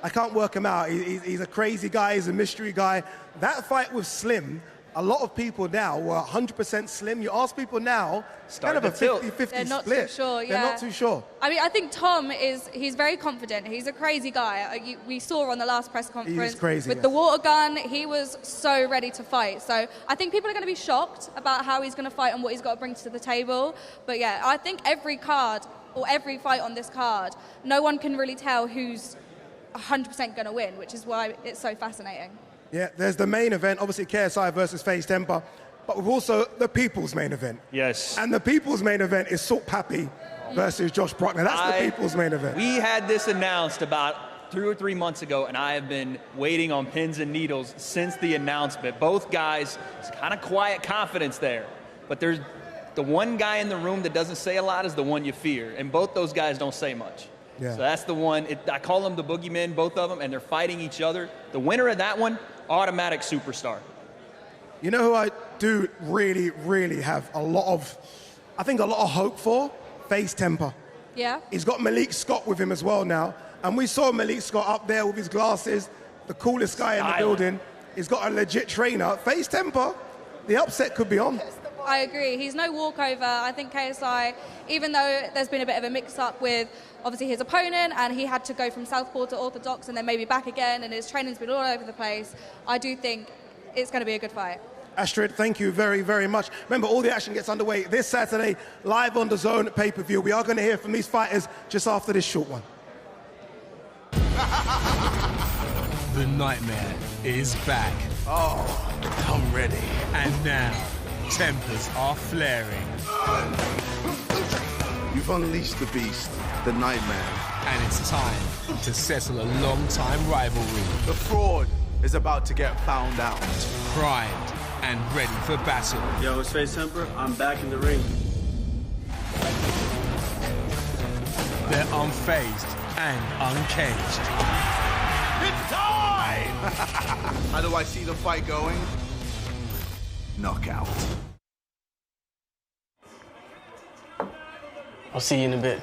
I can't work him out. He's a crazy guy. He's a mystery guy. That fight with Slim, a lot of people now were 100% Slim. You ask people now, it's kind of a 50-50 split. They're not too sure, yeah. They're not too sure. I mean, I think Tom he's very confident. He's a crazy guy. We saw on the last press conference crazy, with the water gun, he was so ready to fight. So I think people are going to be shocked about how he's going to fight and what he's got to bring to the table. But yeah, I think every card or every fight on this card, no one can really tell who's 100% going to win, which is why it's so fascinating. Yeah, there's the main event, obviously KSI versus FaZe Temper, but we've also the people's main event. Yes. And the people's main event is Salt Papi versus Josh Bruckner. That's the people's main event. We had this announced about 2 or 3 months ago, and I have been waiting on pins and needles since the announcement. Both guys, it's kind of quiet confidence there, but there's the one guy in the room that doesn't say a lot is the one you fear, and both those guys don't say much. Yeah. So that's the one. I call them the boogeymen, both of them, and they're fighting each other. The winner of that one, automatic superstar. You know who I do really, really have a lot of hope for? FaZe Temper. Yeah. He's got Malik Scott with him as well now. And we saw Malik Scott up there with his glasses, the coolest guy in the building. He's got a legit trainer. FaZe Temper, the upset could be on. I agree. He's no walkover. I think KSI, even though there's been a bit of a mix-up with obviously his opponent and he had to go from southpaw to orthodox and then maybe back again and his training's been all over the place, I do think it's going to be a good fight. Astrid, thank you very, very much. Remember, all the action gets underway this Saturday, live on DAZN pay-per-view. We are going to hear from these fighters just after this short one. The nightmare is back. Oh, I'm ready. And now, tempers are flaring. You've unleashed the beast, the nightmare. And it's time to settle a long-time rivalry. The fraud is about to get found out. Primed and ready for battle. Yo, it's FaZe Temper. I'm back in the ring. They're unfazed and uncaged. It's time! How do I see the fight going? Knockout. I'll see you in a bit.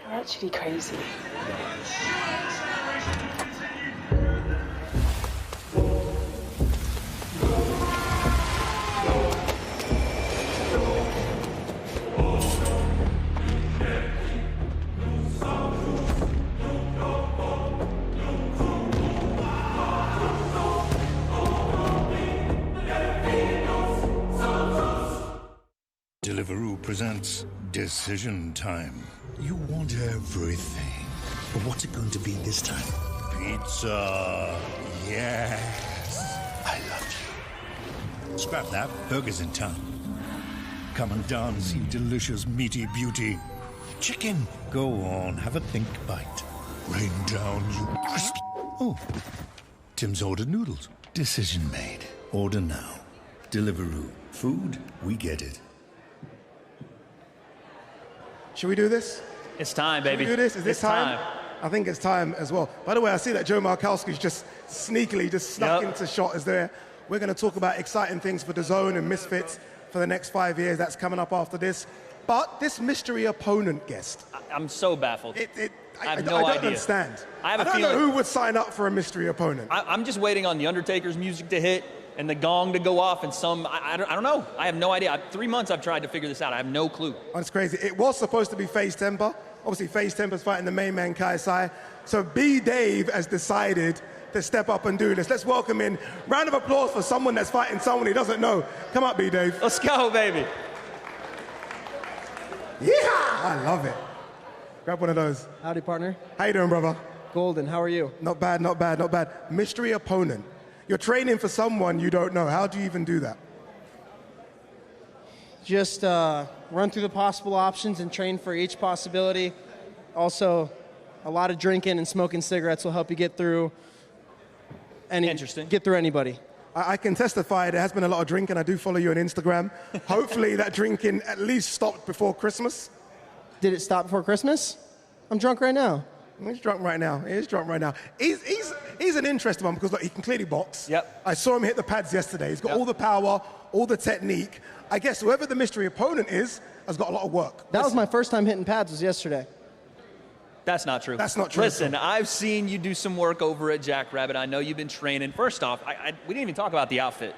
You're actually crazy. Deliveroo presents Decision Time. You want everything, but what's it going to be this time? Pizza. Yes. I love you. Scrap that. Burger's in town. Come and dance, you delicious meaty beauty. Chicken. Go on, have a think bite. Rain down, you crispy. Oh, Tim's ordered noodles. Decision made. Order now. Deliveroo. Food, we get it. Should we do this? It's time, baby. Should we do this? Is this It's time? I think it's time as well. By the way, I see that Joe Markowski's just sneakily just snuck into shot as there. We're going to talk about exciting things for DAZN and Misfits for the next 5 years. That's coming up after this. But this mystery opponent guest. I'm so baffled. I have no I don't idea. understand. I have a don't feeling know who would sign up for a mystery opponent. I'm just waiting on the Undertaker's music to hit and the gong to go off and I don't know. I have no idea. 3 months I've tried to figure this out. I have no clue. That's crazy. It was supposed to be FaZe Temper. Obviously, FaZe Temper's fighting the main man, Kai Sai. So B-Dave has decided to step up and do this. Let's welcome in. Round of applause for someone that's fighting someone he doesn't know. Come up, B-Dave. Let's go, baby. Yeah! I love it. Grab one of those. Howdy, partner. How you doing, brother? Golden, how are you? Not bad, not bad, not bad. Mystery opponent. You're training for someone you don't know. How do you even do that? Just run through the possible options and train for each possibility. Also, a lot of drinking and smoking cigarettes will help you get through anybody. I can testify there has been a lot of drinking. I do follow you on Instagram. Hopefully that drinking at least stopped before Christmas. Did it stop before Christmas? I'm drunk right now. He's drunk right now. He is drunk right now. He's an interesting one because look, he can clearly box. Yep. I saw him hit the pads yesterday. He's got all the power, all the technique. I guess whoever the mystery opponent is has got a lot of work. That was my first time hitting pads was yesterday. That's not true. That's not true. Listen, I've seen you do some work over at Jackrabbit. I know you've been training. First off, we didn't even talk about the outfit.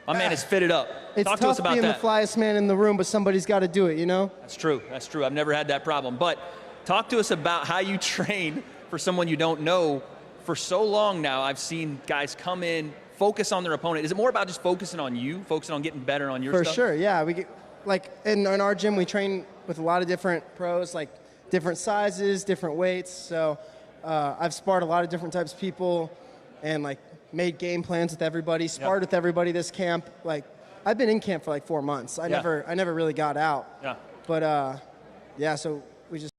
My man is fitted up. It's Talk to us tough about being that. the flyest man in the room, but somebody's got to do it, you know? That's true. That's true. I've never had that problem. But talk to us about how you train for someone you don't know. For so long now, I've seen guys come in, focus on their opponent. Is it more about just focusing on you, focusing on getting better on your For stuff? sure, yeah. We get, like in our gym, we train with a lot of different pros, like different sizes, different weights. So I've sparred a lot of different types of people and like made game plans with everybody, sparred with everybody this camp. Like I've been in camp for like 4 months. I never really got out. Yeah. But yeah, so we just.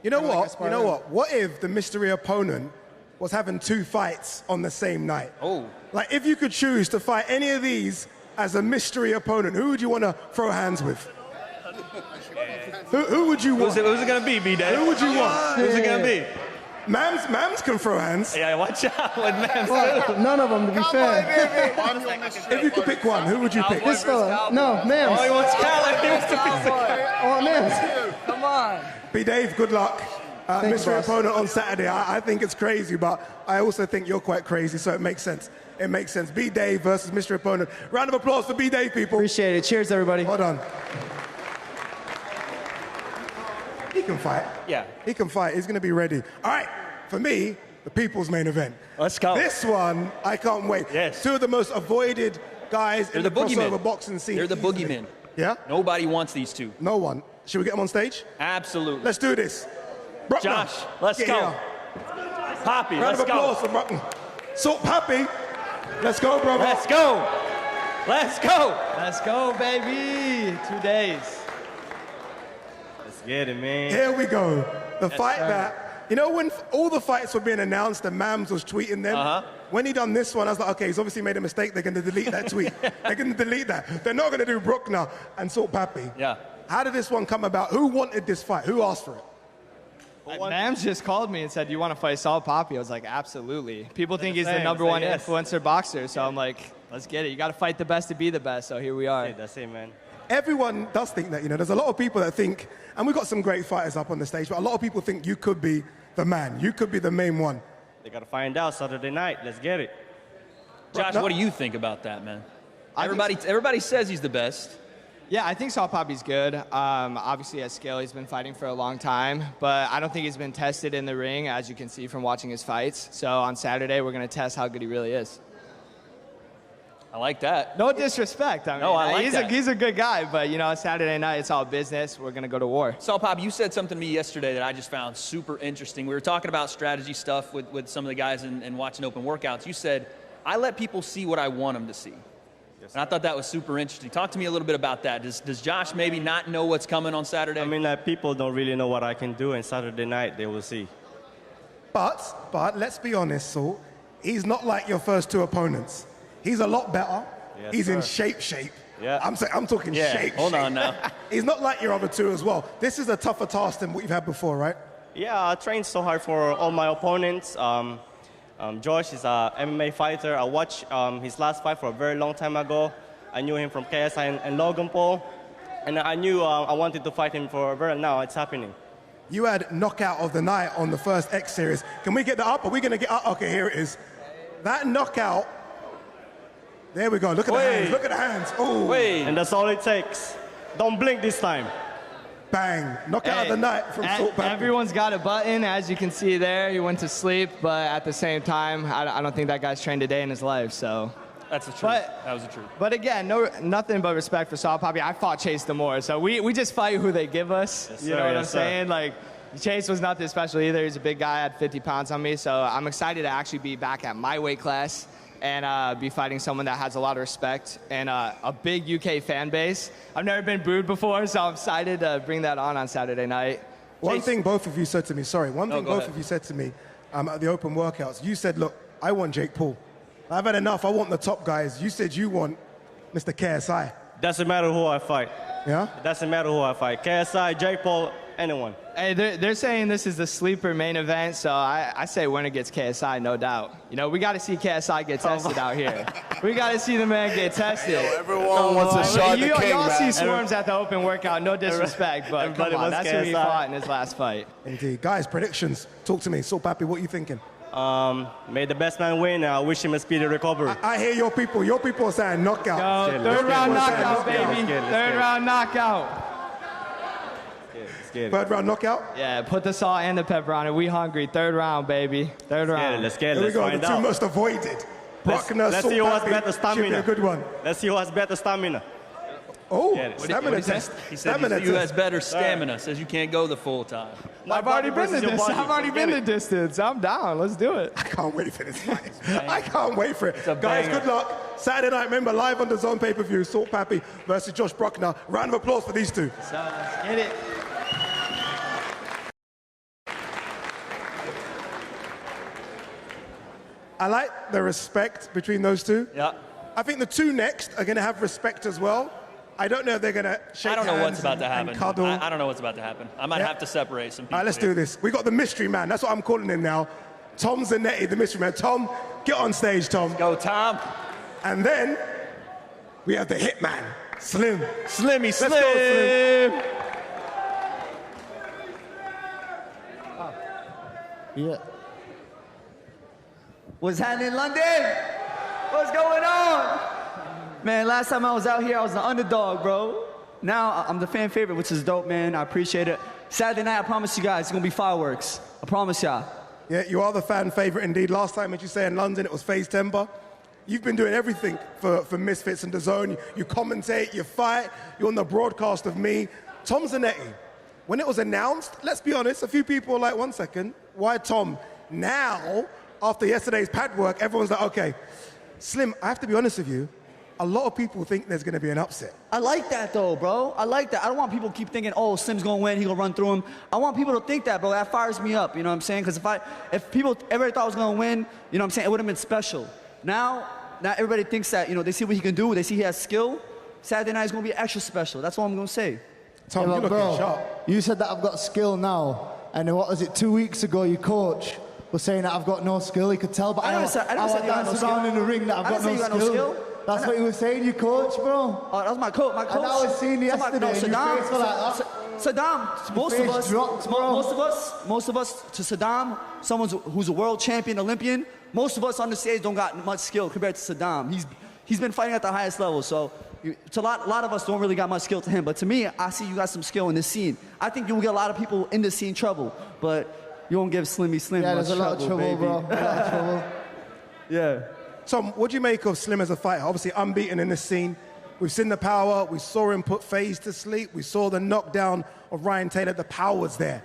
You know what? You know what? What if the mystery opponent was having 2 fights on the same night? Oh. Like if you could choose to fight any of these as a mystery opponent, who would you want to throw hands with? Who would you want? Who's it going to be, B-Dave? Who would you want? Who's it going to be? Mams can throw hands. Yeah, watch out with Mams. Well, none of them, to be fair. If you could pick one, who would you pick? This fella. No, Mams. Oh, he wants Khaled. He wants to pick Oh, Mams. Come on. B. Dave, good luck. Thanks, Mystery boss. opponent on Saturday. I think it's crazy, but I also think you're quite crazy, so it makes sense. It makes sense. B. Dave versus mystery opponent. Round of applause for B. Dave, people. Appreciate it. Cheers, everybody. Hold on. He can fight. Yeah. He can fight. He's going to be ready. All right. For me, the people's main event. Let's go. This one, I can't wait. Yes. 2 of the most avoided guys in the boogeymen. crossover boxing scene. They're the boogeymen. Yeah? Nobody wants these 2. No one. Should we get them on stage? Absolutely. Let's do this. Bruckner, Josh, let's get go. here. Papi, Round let's of go. applause for Bruckner. So, Papi, let's go, brother. Let's go. Let's go. Let's go, baby. 2 days. Let's get it, man. Here we go. The Yes, fight sir. that, you know, when all the fights were being announced and Mams was tweeting them, when he done this one, I was like, okay, he's obviously made a mistake. They're going to delete that tweet. They're going to delete that. They're not going to do Bruckner and Salt Papi. Yeah. How did this one come about? Who wanted this fight? Who asked for it? Mams just called me and said, "You want to fight Salt Papi?" I was like, "Absolutely." People think he's the same, number say 1 yes. influencer boxer, so I'm like, "Let's get it. You got to fight the best to be the best." So here we are. Yeah, that's it, man. Everyone does think that, you know. There's a lot of people that think, and we've got some great fighters up on the stage, but a lot of people think you could be the man. You could be the main one. They got to find out Saturday night. Let's get it. Josh, what do you think about that, man? Everybody says he's the best. Yeah, I think Salt Papi's good. Obviously, as skill, he's been fighting for a long time, but I don't think he's been tested in the ring, as you can see from watching his fights. So on Saturday, we're going to test how good he really is. I like that. No disrespect. I mean, No, I like that. He's a good guy, but, you know, Saturday night, it's all business. We're going to go to war. Salt Papi, you said something to me yesterday that I just found super interesting. We were talking about strategy stuff with some of the guys and watching open workouts. You said, I let people see what I want them to see. And I thought that was super interesting. Talk to me a little bit about that. Does Josh maybe not know what's coming on Saturday? I mean, people don't really know what I can do, and Saturday night they will see. But let's be honest, Salt. He's not like your first 2 opponents. He's a lot better. Yes, He's in sir. shape. Yeah. I'm talking shape. Hold on now. He's not like your other two as well. This is a tougher task than what you've had before, right? Yeah, I trained so hard for all my opponents. Josh is a MMA fighter. I watched his last fight for a very long time ago. I knew him from KSI and Logan Paul. And I knew I wanted to fight him for very now. It's happening. You had knockout of the night on the first X Series. Can we get that up? Are we going to get up? Okay, here it is. That knockout. There we go. Look at the hands. Look at the hands. Oh. And that's all it takes. Don't blink this time. Bang. Knockout of the night from Salt Papi. Everyone's got a button, as you can see there. He went to sleep, but at the same time, I don't think that guy's trained a day in his life, so. That's the truth. That was the truth. But again, nothing but respect for Salt Papi. I fought Chase Demore, so we just fight who they give us. Yes, you know sir, what I'm yes, sir. saying? Like, Chase was not this special either. He's a big guy, had 50 pounds on me, so I'm excited to actually be back at my weight class and be fighting someone that has a lot of respect and a big UK fan base. I've never been booed before, so I'm excited to bring that on Saturday night. One thing both of you said to me, one thing go both ahead. of you said to me at the open workouts, you said, look, I want Jake Paul. I've had enough. I want the top guys. You said you want Mr. KSI. Doesn't matter who I fight. Yeah? It doesn't matter who I fight. KSI, Jake Paul, anyone. Hey, they're saying this is the sleeper main event, so I say winner gets KSI, no doubt. You know, we got to see KSI get tested out here. We got to see the man get tested. Everyone wants a shot at the king, Y'all man. see Swarms at the open workout, no disrespect, but come on, that's who he fought in his last fight. Indeed. Guys, predictions. Talk to me. Salt Papi, what are you thinking? May the best man win. I wish him a speedy recovery. I hear your people. Your people are saying knockout. No, third round knockout, baby. Third round knockout. Third round knockout? Yeah, put the salt and the pepper on it. We hungry. Third round, baby. Third round. Let's get it. Here we Let's go. find The two out. most avoided. Bruckner, Let's Salt see who has Papi. better Should be stamina. a good one. Let's see who has better stamina. Oh, Stamina test. He said you has better stamina. Says you can't go the full time. I've already been to this. I've already been the distance. I'm down. Let's do it. I can't wait for this fight. I can't wait for it. Guys, banger. good luck. Saturday night, remember, live on the DAZN pay-per-view, Salt Papi versus Josh Bruckner. Round of applause for these two. So, let's get it. I like the respect between those two. Yeah. I think the two next are going to have respect as well. I don't know if they're going to shake I don't know hands what's about to and happen. cuddle. I don't know what's about to happen. I might Yeah. have to separate some people. All right, let's here. do this. We got the mystery man. That's what I'm calling him now. Tom Zanetti, the mystery man. Tom, get on stage, Tom. Go, Tom. And then we have the hitman, Slim. Slimmy Let's Slim. go, Slim. Yeah. What's happening, London? What's going on? Man, last time I was out here, I was the underdog, bro. Now I'm the fan favorite, which is dope, man. I appreciate it. Saturday night, I promise you guys, it's gonna be fireworks. I promise y'all. Yeah, you are the fan favorite indeed. Last time, as you say, in London, it was FaZe Temper. You've been doing everything for Misfits and DAZN. You commentate, you fight, you're on the broadcast of me. Tom Zanetti, when it was announced, let's be honest, a few people were like, 1 second, why Tom? Now, after yesterday's pad work, everyone's like, okay, Slim, I have to be honest with you, a lot of people think there's going to be an upset. I like that though, bro. I like that. I don't want people to keep thinking, oh, Slim's gonna win, he gonna run through him. I want people to think that, bro. That fires me up, you know what I'm saying? Because if people everybody thought I was gonna win, you know what I'm saying, it would have been special. Now everybody thinks that, you know, they see what he can do, they see he has skill. Saturday night is gonna be extra special. That's what I'm gonna say. Tom, Yeah, you but looking bro, sharp. You said that I've got skill now, and what was it, 2 weeks ago your coach was saying that I've got no skill. He could tell by I never said you had no skill. around in the ring that I've I got didn't say no you had no skill. skill. That's what he was saying, your coach, bro. Oh, that was my coach. My coach. And I was seeing yesterday, No, and your Saddam. face was like that. Saddam. Most face of us. dropped, bro. Most of us. To Saddam, someone who's a world champion, Olympian. Most of us on the stage don't got much skill compared to Saddam. He's been fighting at the highest level, so. To a lot of us don't really got much skill to him, but to me, I see you got some skill in this scene. I think you will get a lot of people in this scene trouble, but you won't give Slimmy Slim Yeah, much there's a lot of trouble, baby. bro. A lot of trouble. Yeah. Tom, what do you make of Slim as a fighter? Obviously unbeaten in this scene. We've seen the power. We saw him put FaZe to sleep. We saw the knockdown of Ryan Taylor. The power's there.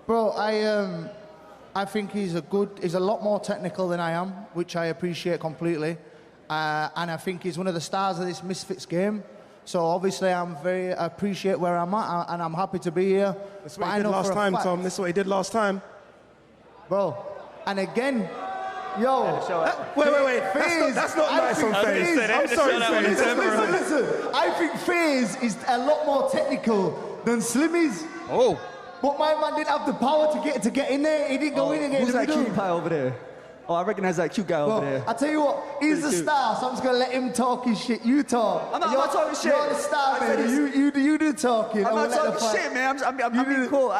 Bro, I think he's a lot more technical than I am, which I appreciate completely. And I think he's one of the stars of this Misfits game. So obviously I appreciate where I'm at, and I'm happy to be here. That's what he did last time, Tom. This is what he did last time. Bro, and again, Yo. Wait. That's not nice on FaZe. I'm sorry, FaZe. Listen. I think FaZe is a lot more technical than Slim is. Oh. But my man didn't have the power to get in there. He didn't go in and get in the middle. Who's that cutie pie over there? Oh, I recognize that cute guy over there. I tell you what, he's the star, so I'm just gonna let him talk his shit. You talk. I'm not talking shit. You're the star, baby. You do talking. I'm not talking shit, man. I'm being cool.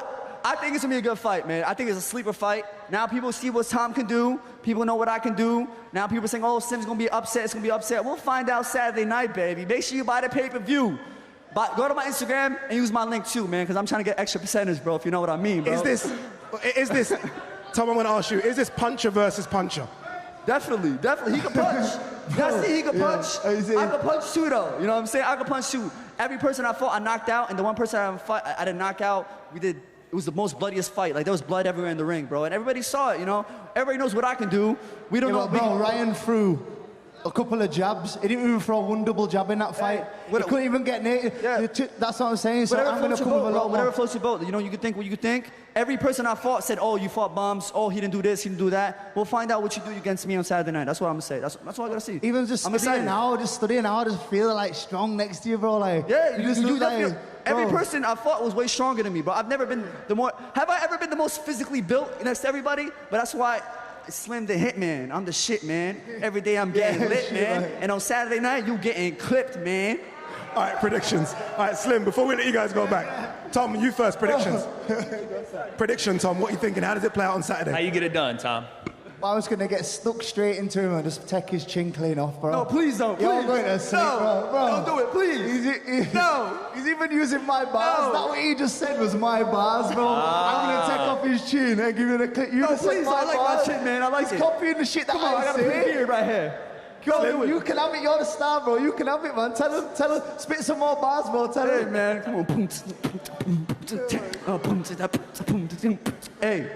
I think it's gonna be a good fight, man. I think it's a sleeper fight. Now people see what Tom can do. People know what I can do. Now people are saying, oh, Sim's gonna be upset. It's gonna be upset. We'll find out Saturday night, baby. Make sure you buy the pay-per-view. But go to my Instagram and use my link too, man, because I'm trying to get extra percentage, bro, if you know what I mean, bro. Is this, Tom, I'm gonna ask you, is this puncher versus puncher? Definitely. He can punch. That's it, he can punch. I can punch too, though. You know what I'm saying? I can punch too. Every person I fought, I knocked out, and the one person I didn't knock out, it was the most bloodiest fight. Like, there was blood everywhere in the ring, bro. And everybody saw it, you know? Everybody knows what I can do. We don't know. Bro, Ryan threw a couple of jabs. He didn't even throw one double jab in that fight. He couldn't even get naked. Yeah. That's what I'm saying. So I'm going to come with a lot more. Whatever floats your boat. You know, you can think what you can think. Every person I fought said, oh, you fought bombs. Oh, he didn't do this, he didn't do that. We'll find out what you do against me on Saturday night. That's what I'm going to say. That's all I got to see. Even just studying now, I just feel like strong next to you, bro. Like, yeah, you look like, every person I fought was way stronger than me, bro. Have I ever been the most physically built next to everybody? But that's why Slim the Hitman. I'm the shit, man. Every day I'm getting lit, man. And on Saturday night, you getting clipped, man. All right, predictions. All right, Slim, before we let you guys go back, Tom, you first, predictions. Prediction, Tom, what are you thinking? How does it play out on Saturday? How you get it done, Tom? I was going to get stuck straight into him and just take his chin clean off, bro. No, please don't. You're going to say, bro. Don't do it, please. No. He's even using my bars. That what he just said was my bars, bro. I'm going to take off his chin and give it a clip. No, please, I like my chin, man. I like it. He's copying the shit that Come on, I got a beard right here. Yo, you can have it. You're the star, bro. You can have it, man. Tell him, spit some more bars, bro. Tell him. Hey, man, come on. Hey,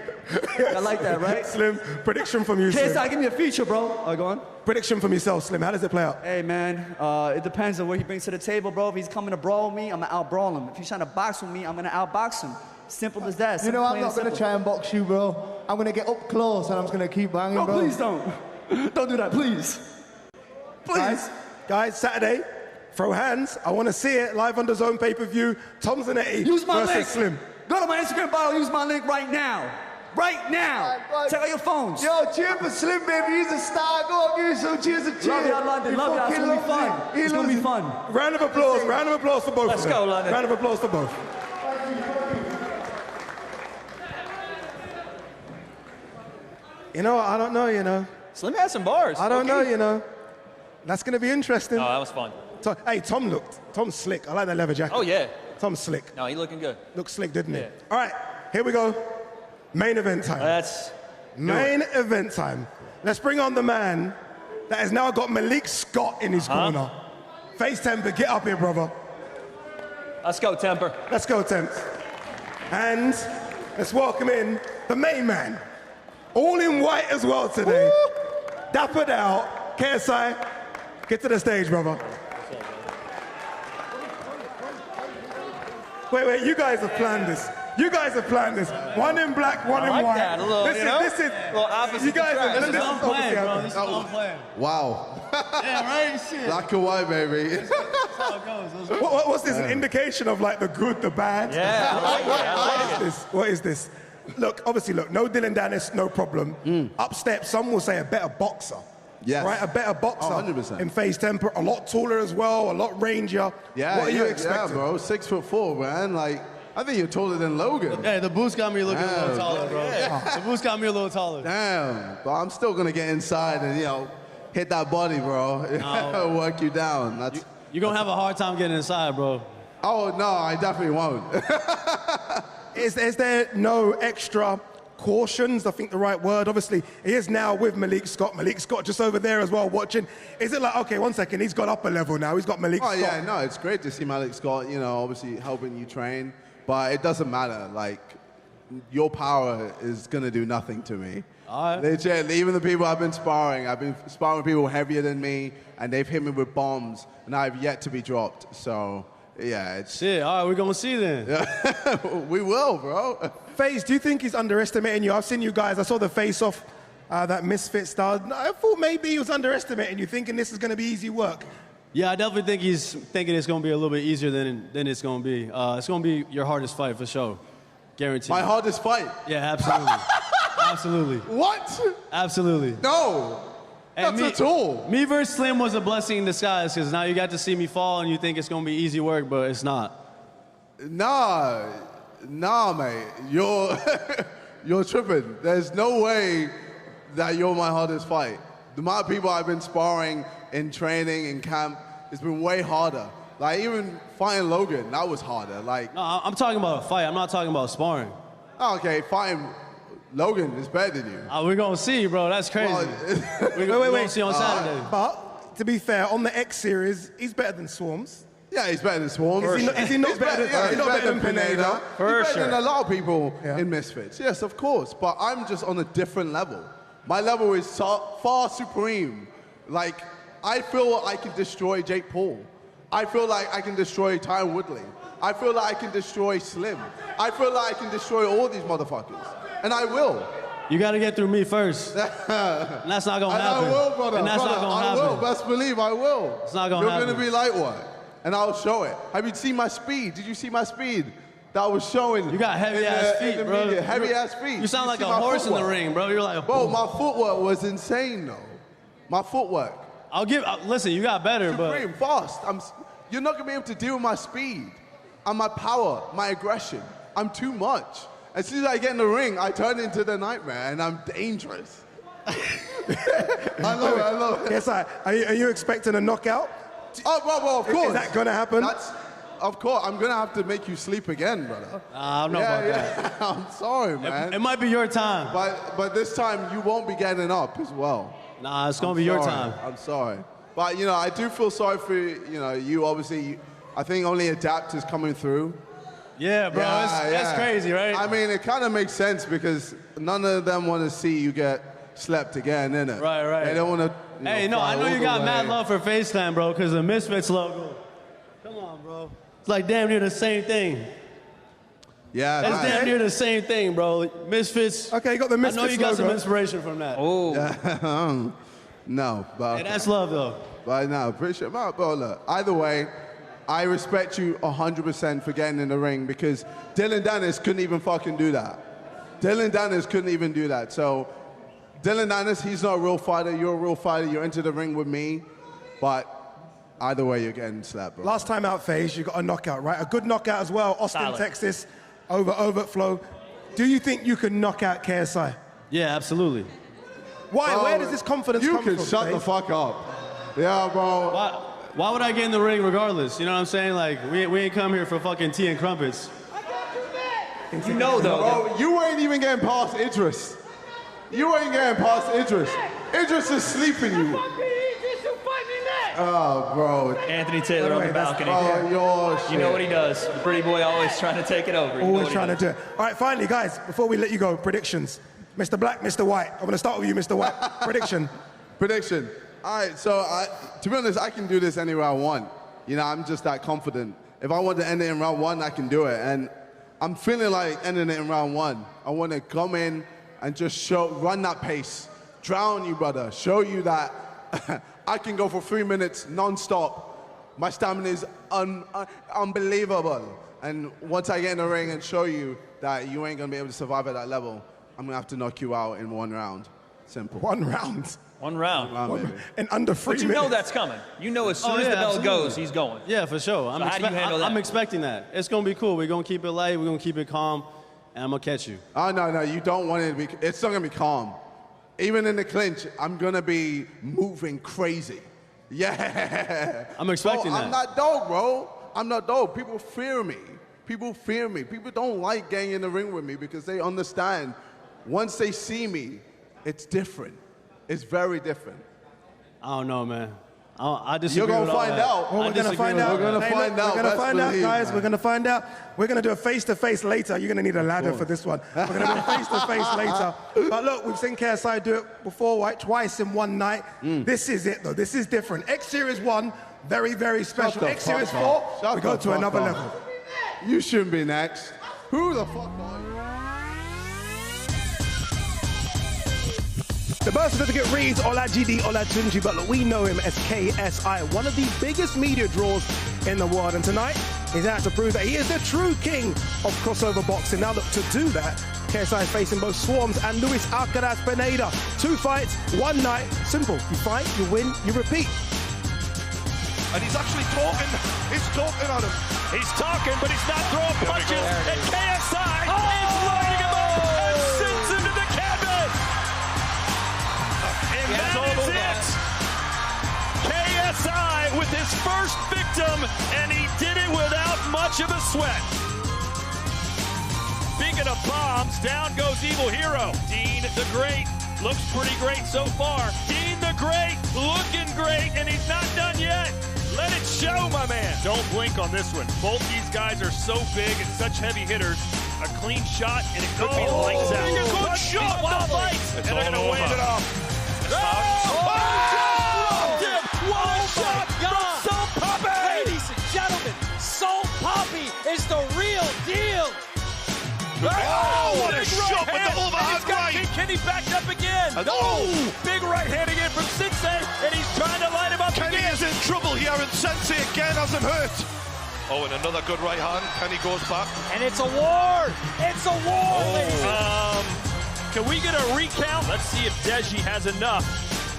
I like that, right? Slim, prediction from you, Slim. KSI, give me a feature, bro. All right, go on. Prediction from yourself, Slim. How does it play out? Hey, man, it depends on what he brings to the table, bro. If he's coming to brawl with me, I'm going to out-brawl him. If he's trying to box with me, I'm going to out-box him. Simple as that. You know, I'm not going to try and box you, bro. I'm going to get up close and I'm just going to keep banging, bro. No, please don't. Don't do that, please. Please. Guys, Saturday, throw hands. I want to see it live on the DAZN pay-per-view. Tom Zanetti versus link. Slim. Go to my Instagram bio, use my link right now. Right now. Check out your phones. Yo, cheer for Slim, baby. He's a star. Go on, give me some cheers and cheers. Love you, London. Love you. It's going to be fun. It's going to be fun. Round of applause. Round of applause for both Let's of them. go, London. Round of applause for both. You know, I don't know, you know. Slim has some bars. I don't know, you know. That's going to be interesting. Oh, that was fun. Hey, Tom's slick. I like that leather jacket. Oh, yeah. Tom's slick. No, he's looking good. Looks slick, didn't he? Yeah. All right, here we go. Main event time. Main event time. Let's bring on the man that has now got Malik Scott in his corner. FaZe Temper, get up here, brother. Let's go, Temper. Let's go, Temp. And let's welcome in the main man. All in white as well today. Woo! Dappered out. KSI, get to the stage, brother. Wait, you guys have planned this. You guys have planned this. One in black, one in white. That. A little, this is a little opposite. You guys are, this is unplanned, bro. This is unplanned. Wow. Yeah, right? Shit. Black and white, baby. That's how it goes. What's this? An indication of like the good, the bad? Yeah, I like it. What is this? Look, obviously, no Dylan Dennis, no problem. Up step, some will say a better boxer. Yes. Right, a better boxer 100%. in FaZe Temper, a lot taller as well, a lot rangier. Yeah, what are you expecting? Yeah, bro, 6'4", man. Like, I think you're taller than Logan. Hey, the boost got me looking a little taller, bro. The boost got me a little taller. Damn, but I'm still gonna get inside and hit that body, bro. No. Work you down. You're gonna have a hard time getting inside, bro. Oh no, I definitely won't. Is there no extra cautions, I think the right word? Obviously, he is now with Malik Scott. Malik Scott just over there as well watching. Is it like, okay, 1 second, he's got up a level now. He's got Malik Scott. Oh, yeah, no, it's great to see Malik Scott, obviously helping you train. But it doesn't matter. Like, your power is going to do nothing to me. Legit, even the people I've been sparring with people heavier than me, and they've hit me with bombs, and I've yet to be dropped. So, yeah, it's... Shit, all right, we're going to see then. We will, bro. FaZe, do you think he's underestimating you? I've seen you guys, I saw the face-off that Misfits star. I thought maybe he was underestimating you, thinking this is going to be easy work. Yeah, I definitely think he's thinking it's going to be a little bit easier than it's going to be. It's going to be your hardest fight for sure. Guaranteed. My hardest fight? Yeah, absolutely. Absolutely. What? Absolutely. No. Not at all. Me versus Slim was a blessing in disguise because now you got to see me fall and you think it's going to be easy work, but it's not. Nah, mate. You're tripping. There's no way that you're my hardest fight. The amount of people I've been sparring in training, in camp, it's been way harder. Like, even fighting Logan, that was harder. Like, no, I'm talking about a fight. I'm not talking about sparring. Oh, okay, fighting Logan is better than you. We're going to see, bro. That's crazy. We're going to see on Saturday. But, to be fair, on the X Series, he's better than Swarms. Yeah, he's better than Swarms. Is he not better than Pineda? He's better than a lot of people in Misfits. Yes, of course. But I'm just on a different level. My level is far supreme. Like, I feel I can destroy Jake Paul. I feel like I can destroy Ty Woodley. I feel like I can destroy Slim. I feel like I can destroy all these motherfuckers. And I will. You got to get through me first. And that's not going to happen. And I will, brother. And that's not going to happen. I will. Best believe I will. It's not going to happen. You're going to be light work. And I'll show it. Have you seen my speed? Did you see my speed? That was showing. You got heavy-ass feet, bro. Heavy-ass feet. You sound like a horse in the ring, bro. You're like, bro, my footwork was insane, though. My footwork. I'll give, listen, you got better, supreme, fast. You're not going to be able to deal with my speed and my power, my aggression. I'm too much. As soon as I get in the ring, I turn into the Nightmare, and I'm dangerous. I love it. Yes, are you expecting a knockout? Oh, well, of course. Is that going to happen? Of course. I'm going to have to make you sleep again, brother. I don't know about that. I'm sorry, man. It might be your time. But this time, you won't be getting up as well. Nah, it's going to be your time. I'm sorry. But, I do feel sorry for, you obviously. I think only Adapt is coming through. Yeah, bro, that's crazy, right? I mean, it kind of makes sense because none of them want to see you get slept again, innit? Right. They don't want to. Hey, no, I know you got mad love for FaZe Temper, bro, because the Misfits logo. Come on, bro. It's like damn near the same thing. Yeah, it's damn near the same thing, bro. Misfits. Okay, you got the Misfits logo. I know you got some logo. inspiration from that. Oh. No, but. Hey, that's love, though. But no, appreciate it. Bro, look, either way, I respect you 100% for getting in the ring because Dylan Dennis couldn't even fucking do that. Dylan Dennis couldn't even do that. So, Dylan Dennis, he's not a real fighter. You're a real fighter. You're into the ring with me. But either way, you're getting slapped, bro. Last time out, FaZe, you got a knockout, right? A good knockout as well. Austin, Solid. Texas, overflow. Do you think you can knock out KSI? Yeah, absolutely. Why? Where does this confidence come from? You can shut the fuck up. Yeah, bro. Why would I get in the ring regardless? You know what I'm saying? Like, we ain't come here for fucking tea and crumpets. You know, though. Bro, you ain't even getting past Idris. You ain't getting past Idris. Idris is sleeping you. Oh, bro. Anthony Taylor on the balcony. You know what he does. The pretty boy always trying to take it over. Always trying to do it. All right, finally, guys, before we let you go, predictions. Mr. Black, Mr. White. I'm going to start with you, Mr. White. Prediction. All right, so to be honest, I can do this anywhere I want. I'm just that confident. If I want to end it in round 1, I can do it. And I'm feeling like ending it in round 1. I want to come in and just run that pace. Drown you, brother. Show you that I can go for 3 minutes non-stop. My stamina is unbelievable. And once I get in the ring and show you that you ain't going to be able to survive at that level, I'm going to have to knock you out in 1 round. Simple. 1 round? One round. In under 3 minutes. But you know that's coming. You know as soon as the bell goes, he's going. Yeah, for sure. So how do you handle that? I'm expecting that. It's going to be cool. We're going to keep it light. We're going to keep it calm. And I'm going to catch you. Oh, no. You don't want it to be. It's not going to be calm. Even in the clinch, I'm going to be moving crazy. Yeah. I'm expecting that. I'm not dope, bro. I'm not dope. People fear me. People don't like getting in the ring with me because they understand once they see me, it's different. It's very different. I don't know, man. I disagree. You're going to find out. Well, we're going to find out. We're going to find out. We're going to find out, guys. We're going to find out. We're going to do a face-to-face later. You're going to need a ladder for this one. We're going to do a face-to-face later. But look, we've seen KSI do it before, right? Twice in one night. This is it, though. This is different. X Series 1, very, very special. X Series 4, we go to another level. You shouldn't be next. Who the fuck are you? The birth certificate reads Olajide Olatunji, but we know him as KSI, one of the biggest media draws in the world. And tonight, he's out to prove that he is the true king of crossover boxing. Now, look, to do that, KSI is facing both Swarms and Luis Alcaraz Pineda. 2 fights, 1 night. Simple. You fight, you win, you repeat. And he's actually talking. He's talking at him. He's talking, but he's not throwing punches. And KSI is lighting him up and sends him to the canvas. And that is it. KSI with his first victim, and he did it without much of a sweat. Speaking of bombs, down goes Evil Hero. Dean the Great looks pretty great so far. Dean the Great looking great, and he's not done yet. Let it show, my man. Don't blink on this one. Both these guys are so big and such heavy hitters. A clean shot, and it could be lights out. A good shot, wild fights. And they're going to wave it off. One shot from Soul Papi. Ladies and gentlemen, Soul Papi is the real deal. Oh, what a shot with the overhand right. Kenny backed up again. Big right hand again from Sensei, and he's trying to light him up Kenny again. is in trouble here, and Sensei again has him hurt. Oh, and another good right hand. Kenny goes back. And it's a war. It's a war, ladies. Can we get a recount? Let's see if Deji has enough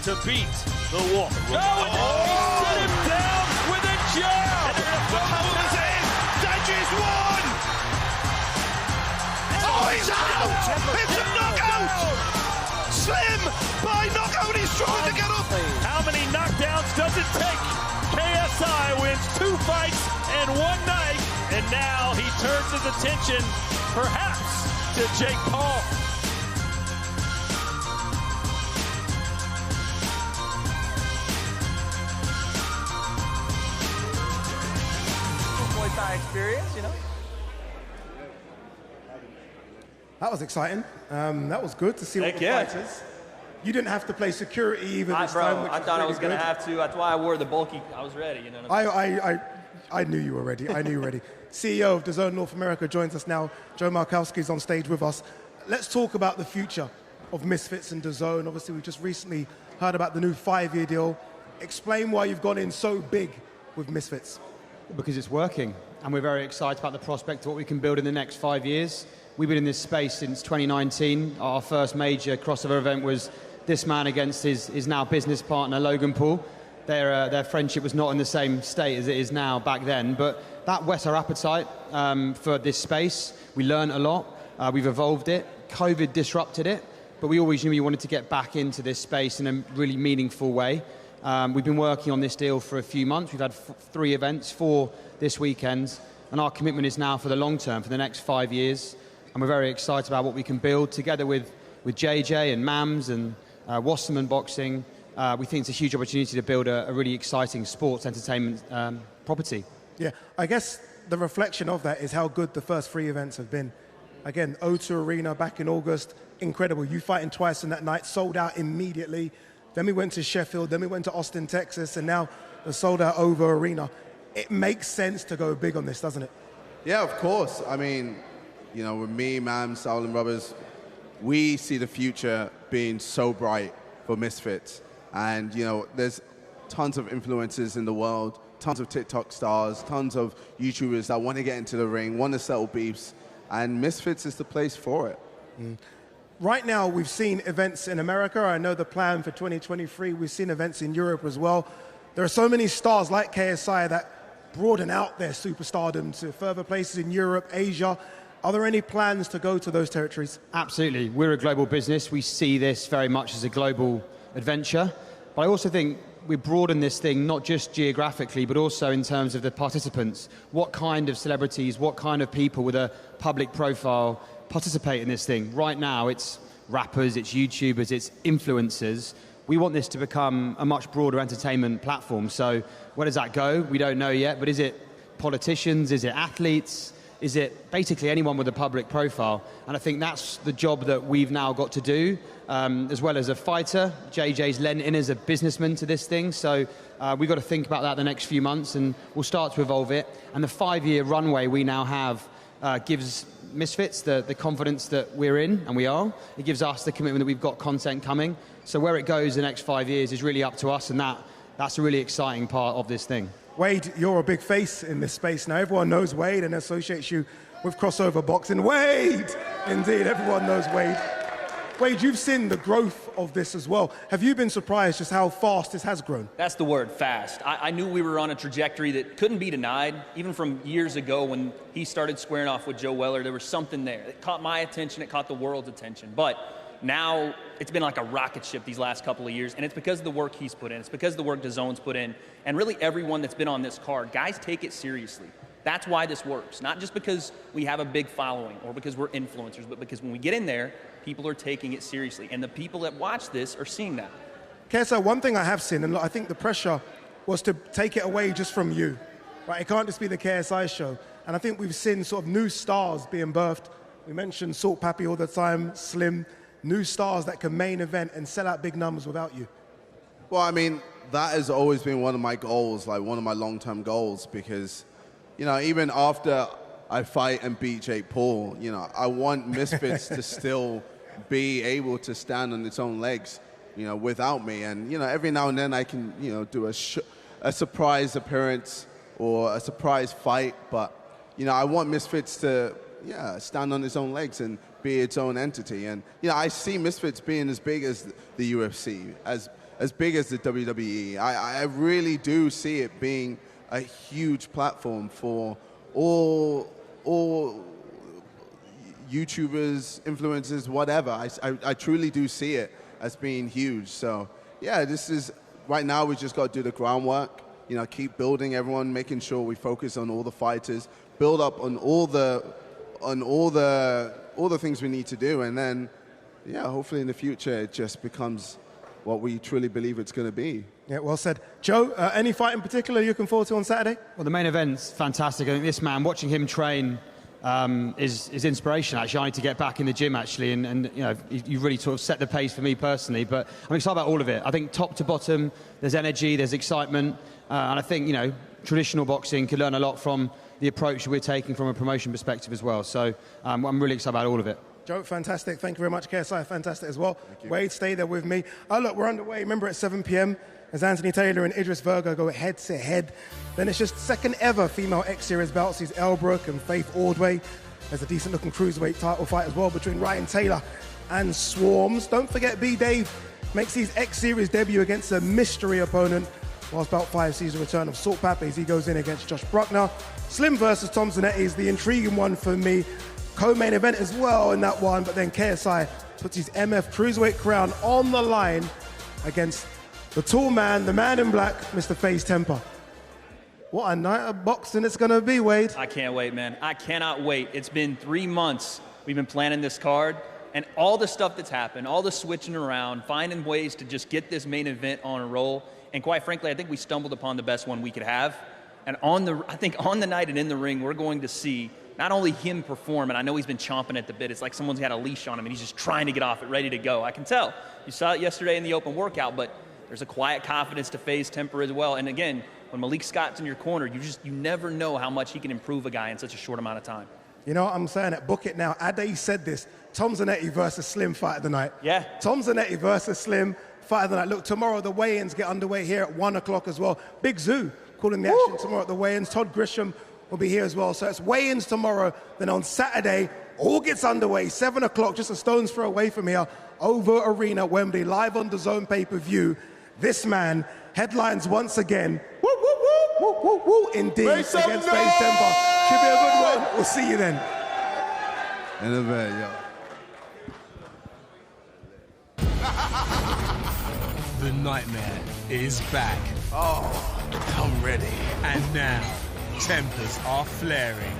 to beat the Wolf. No, and he set him down with a jab. The counter's in. Deji's won. Oh, he's out! It's a knockout! Slim by knockout, he's trying to get up! How many knockdowns does it take? KSI wins 2 fights and 1 night, and now he turns his attention, perhaps, to Jake Paul. Muay Thai experience, you know? That was exciting. That was good to see all the fighters. You didn't have to play security either this time, which I thought I was going to good. have to. That's why I wore the bulky. I was ready, you know. I knew you were ready. I knew you were ready. CEO of DAZN North America joins us now. Joe Markowski's on stage with us. Let's talk about the future of Misfits and DAZN. Obviously, we just recently heard about the new 5-year deal. Explain why you've gone in so big with Misfits. Because it's working, and we're very excited about the prospect of what we can build in the next 5 years. We've been in this space since 2019. Our first major crossover event was this man against his now business partner, Logan Paul. Their friendship was not in the same state as it is now back then, but that whet our appetite for this space. We learned a lot. We've evolved it. COVID disrupted it, but we always knew we wanted to get back into this space in a really meaningful way. We've been working on this deal for a few months. We've had 3 events, 4 this weekend, and our commitment is now for the long term, for the next 5 years. And we're very excited about what we can build together with JJ and Mams and Wasserman Boxing. We think it's a huge opportunity to build a really exciting sports entertainment property. Yeah, I guess the reflection of that is how good the first 3 events have been. Again, O2 Arena back in August, incredible. You fighting twice in that night, sold out immediately. Then we went to Sheffield, then we went to Austin, Texas, and now the sold out over Arena. It makes sense to go big on this, doesn't it? Yeah, of course. I mean, you know, with me, Mam, Sauling Brothers, we see the future being so bright for Misfits. And, you know, there's tons of influencers in the world, tons of TikTok stars, tons of YouTubers that want to get into the ring, want to settle beefs, and Misfits is the place for it. Right now, we've seen events in America. I know the plan for 2023. We've seen events in Europe as well. There are so many stars like KSI that broaden out their superstardom to further places in Europe, Asia. Are there any plans to go to those territories? Absolutely. We're a global business. We see this very much as a global adventure. But I also think we broaden this thing not just geographically, but also in terms of the participants. What kind of celebrities, what kind of people with a public profile participate in this thing? Right now, it's rappers, it's YouTubers, it's influencers. We want this to become a much broader entertainment platform. So where does that go? We don't know yet, but is it politicians? Is it athletes? Is it basically anyone with a public profile? And I think that's the job that we've now got to do, as well as a fighter. JJ's lent in as a businessman to this thing, so we've got to think about that the next few months, and we'll start to evolve it. And the 5-year runway we now have gives Misfits the confidence that we're in, and we are. It gives us the commitment that we've got content coming. So where it goes the next 5 years is really up to us, and that's a really exciting part of this thing. Wade, you're a big face in this space now. Everyone knows Wade and associates you with crossover boxing. Wade! Indeed, everyone knows Wade. Wade, you've seen the growth of this as well. Have you been surprised just how fast this has grown? That's the word, fast. I knew we were on a trajectory that couldn't be denied. Even from years ago when he started squaring off with Joe Weller, there was something there. It caught my attention, it caught the world's attention. But now it's been like a rocket ship these last couple of years, and it's because of the work he's put in. It's because of the work DAZN's put in, and really everyone that's been on this card. Guys take it seriously. That's why this works. Not just because we have a big following or because we're influencers, but because when we get in there, people are taking it seriously. And the people that watch this are seeing that. Kesa, one thing I have seen, and I think the pressure was to take it away just from you. Right? It can't just be the KSI show. And I think we've seen sort of new stars being birthed. We mentioned Salt Papi all the time, Slim, new stars that can main event and sell out big numbers without you. Well, I mean, that has always been one of my goals, like one of my long-term goals, because, you know, even after I fight and beat Jake Paul, you know, I want Misfits to still be able to stand on its own legs, you know, without me. And, you know, every now and then I can, you know, do a surprise appearance or a surprise fight. But, you know, I want Misfits to, stand on its own legs and be its own entity. And, you know, I see Misfits being as big as the UFC, as big as the WWE. I really do see it being a huge platform for all YouTubers, influencers, whatever. I truly do see it as being huge. So, yeah, this is, right now we just got to do the groundwork, you know, keep building everyone, making sure we focus on all the fighters, build up on all the things we need to do, and then, yeah, hopefully in the future it just becomes what we truly believe it's going to be. Yeah, well said. Joe, any fight in particular you're looking forward to on Saturday? Well, the main event's fantastic. I think this man, watching him train is inspiration, actually. I need to get back in the gym, actually, and you know, you really sort of set the pace for me personally, but I'm excited about all of it. I think top to bottom, there's energy, there's excitement, and I think, you know, traditional boxing can learn a lot from the approach we're taking from a promotion perspective as well. So I'm really excited about all of it. Joe, fantastic. Thank you very much, KSI. Fantastic as well. Wade, stay there with me. Oh, look, we're underway. Remember, at 7 p.m., as Anthony Taylor and Idris Virgo go head-to-head. Then it's just second ever female X-Series bout sees Brooke and Faith Ordway. There's a decent-looking cruiserweight title fight as well between Ryan Taylor and Swarms. Don't forget, B-Dave makes his X-Series debut against a mystery opponent, whilst Bout 5 sees the return of Salt Papi as he goes in against Josh Bruckner. Slim versus Tom Zanetti is the intriguing one for me. Co-main event as well in that one, but then KSI puts his MF Cruiserweight crown on the line against the tall man, the man in black, Mr. FaZe Temper. What a night of boxing it's going to be, Wade. I can't wait, man. I cannot wait. It's been 3 months we've been planning this card, and all the stuff that's happened, all the switching around, finding ways to just get this main event on a roll. And quite frankly, I think we stumbled upon the best one we could have. And I think on the night and in the ring, we're going to see not only him perform, and I know he's been chomping at the bit. It's like someone's got a leash on him, and he's just trying to get off it, ready to go. I can tell. You saw it yesterday in the open workout, but there's a quiet confidence to FaZe Temper as well. And again, when Malik Scott's in your corner, you never know how much he can improve a guy in such a short amount of time. You know what I'm saying? Book it now. Ade said this. Tom Zanetti versus Slim fight of the night. Yeah. Tom Zanetti versus Slim fight of the night. Look, tomorrow the weigh-ins get underway here at 1 o'clock as well. Big Zoo calling the action tomorrow at the weigh-ins. Todd Grisham will be here as well. So it's weigh-ins tomorrow. Then on Saturday, all gets underway. 7 o'clock, just a stone's throw away from here. Over Arena, Wembley, live on DAZN pay-per-view. This man headlines once again. Woo, woo, woo, woo, woo, woo, indeed, against FaZe Temper. Should be a good one. We'll see you then. In a bit, yo. The nightmare is back. I'm ready. And now, tempers are flaring.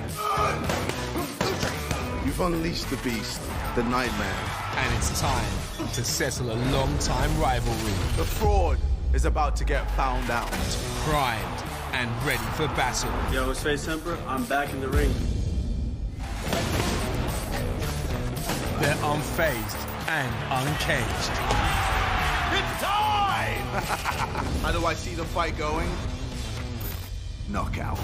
You've unleashed the beast, the nightmare. And it's time to settle a long-time rivalry. The fraud is about to get found out. Primed and ready for battle. Yo, it's FaZe Temper. I'm back in the ring. They're unfazed and uncaged. It's time! How do I see the fight going? Knockout.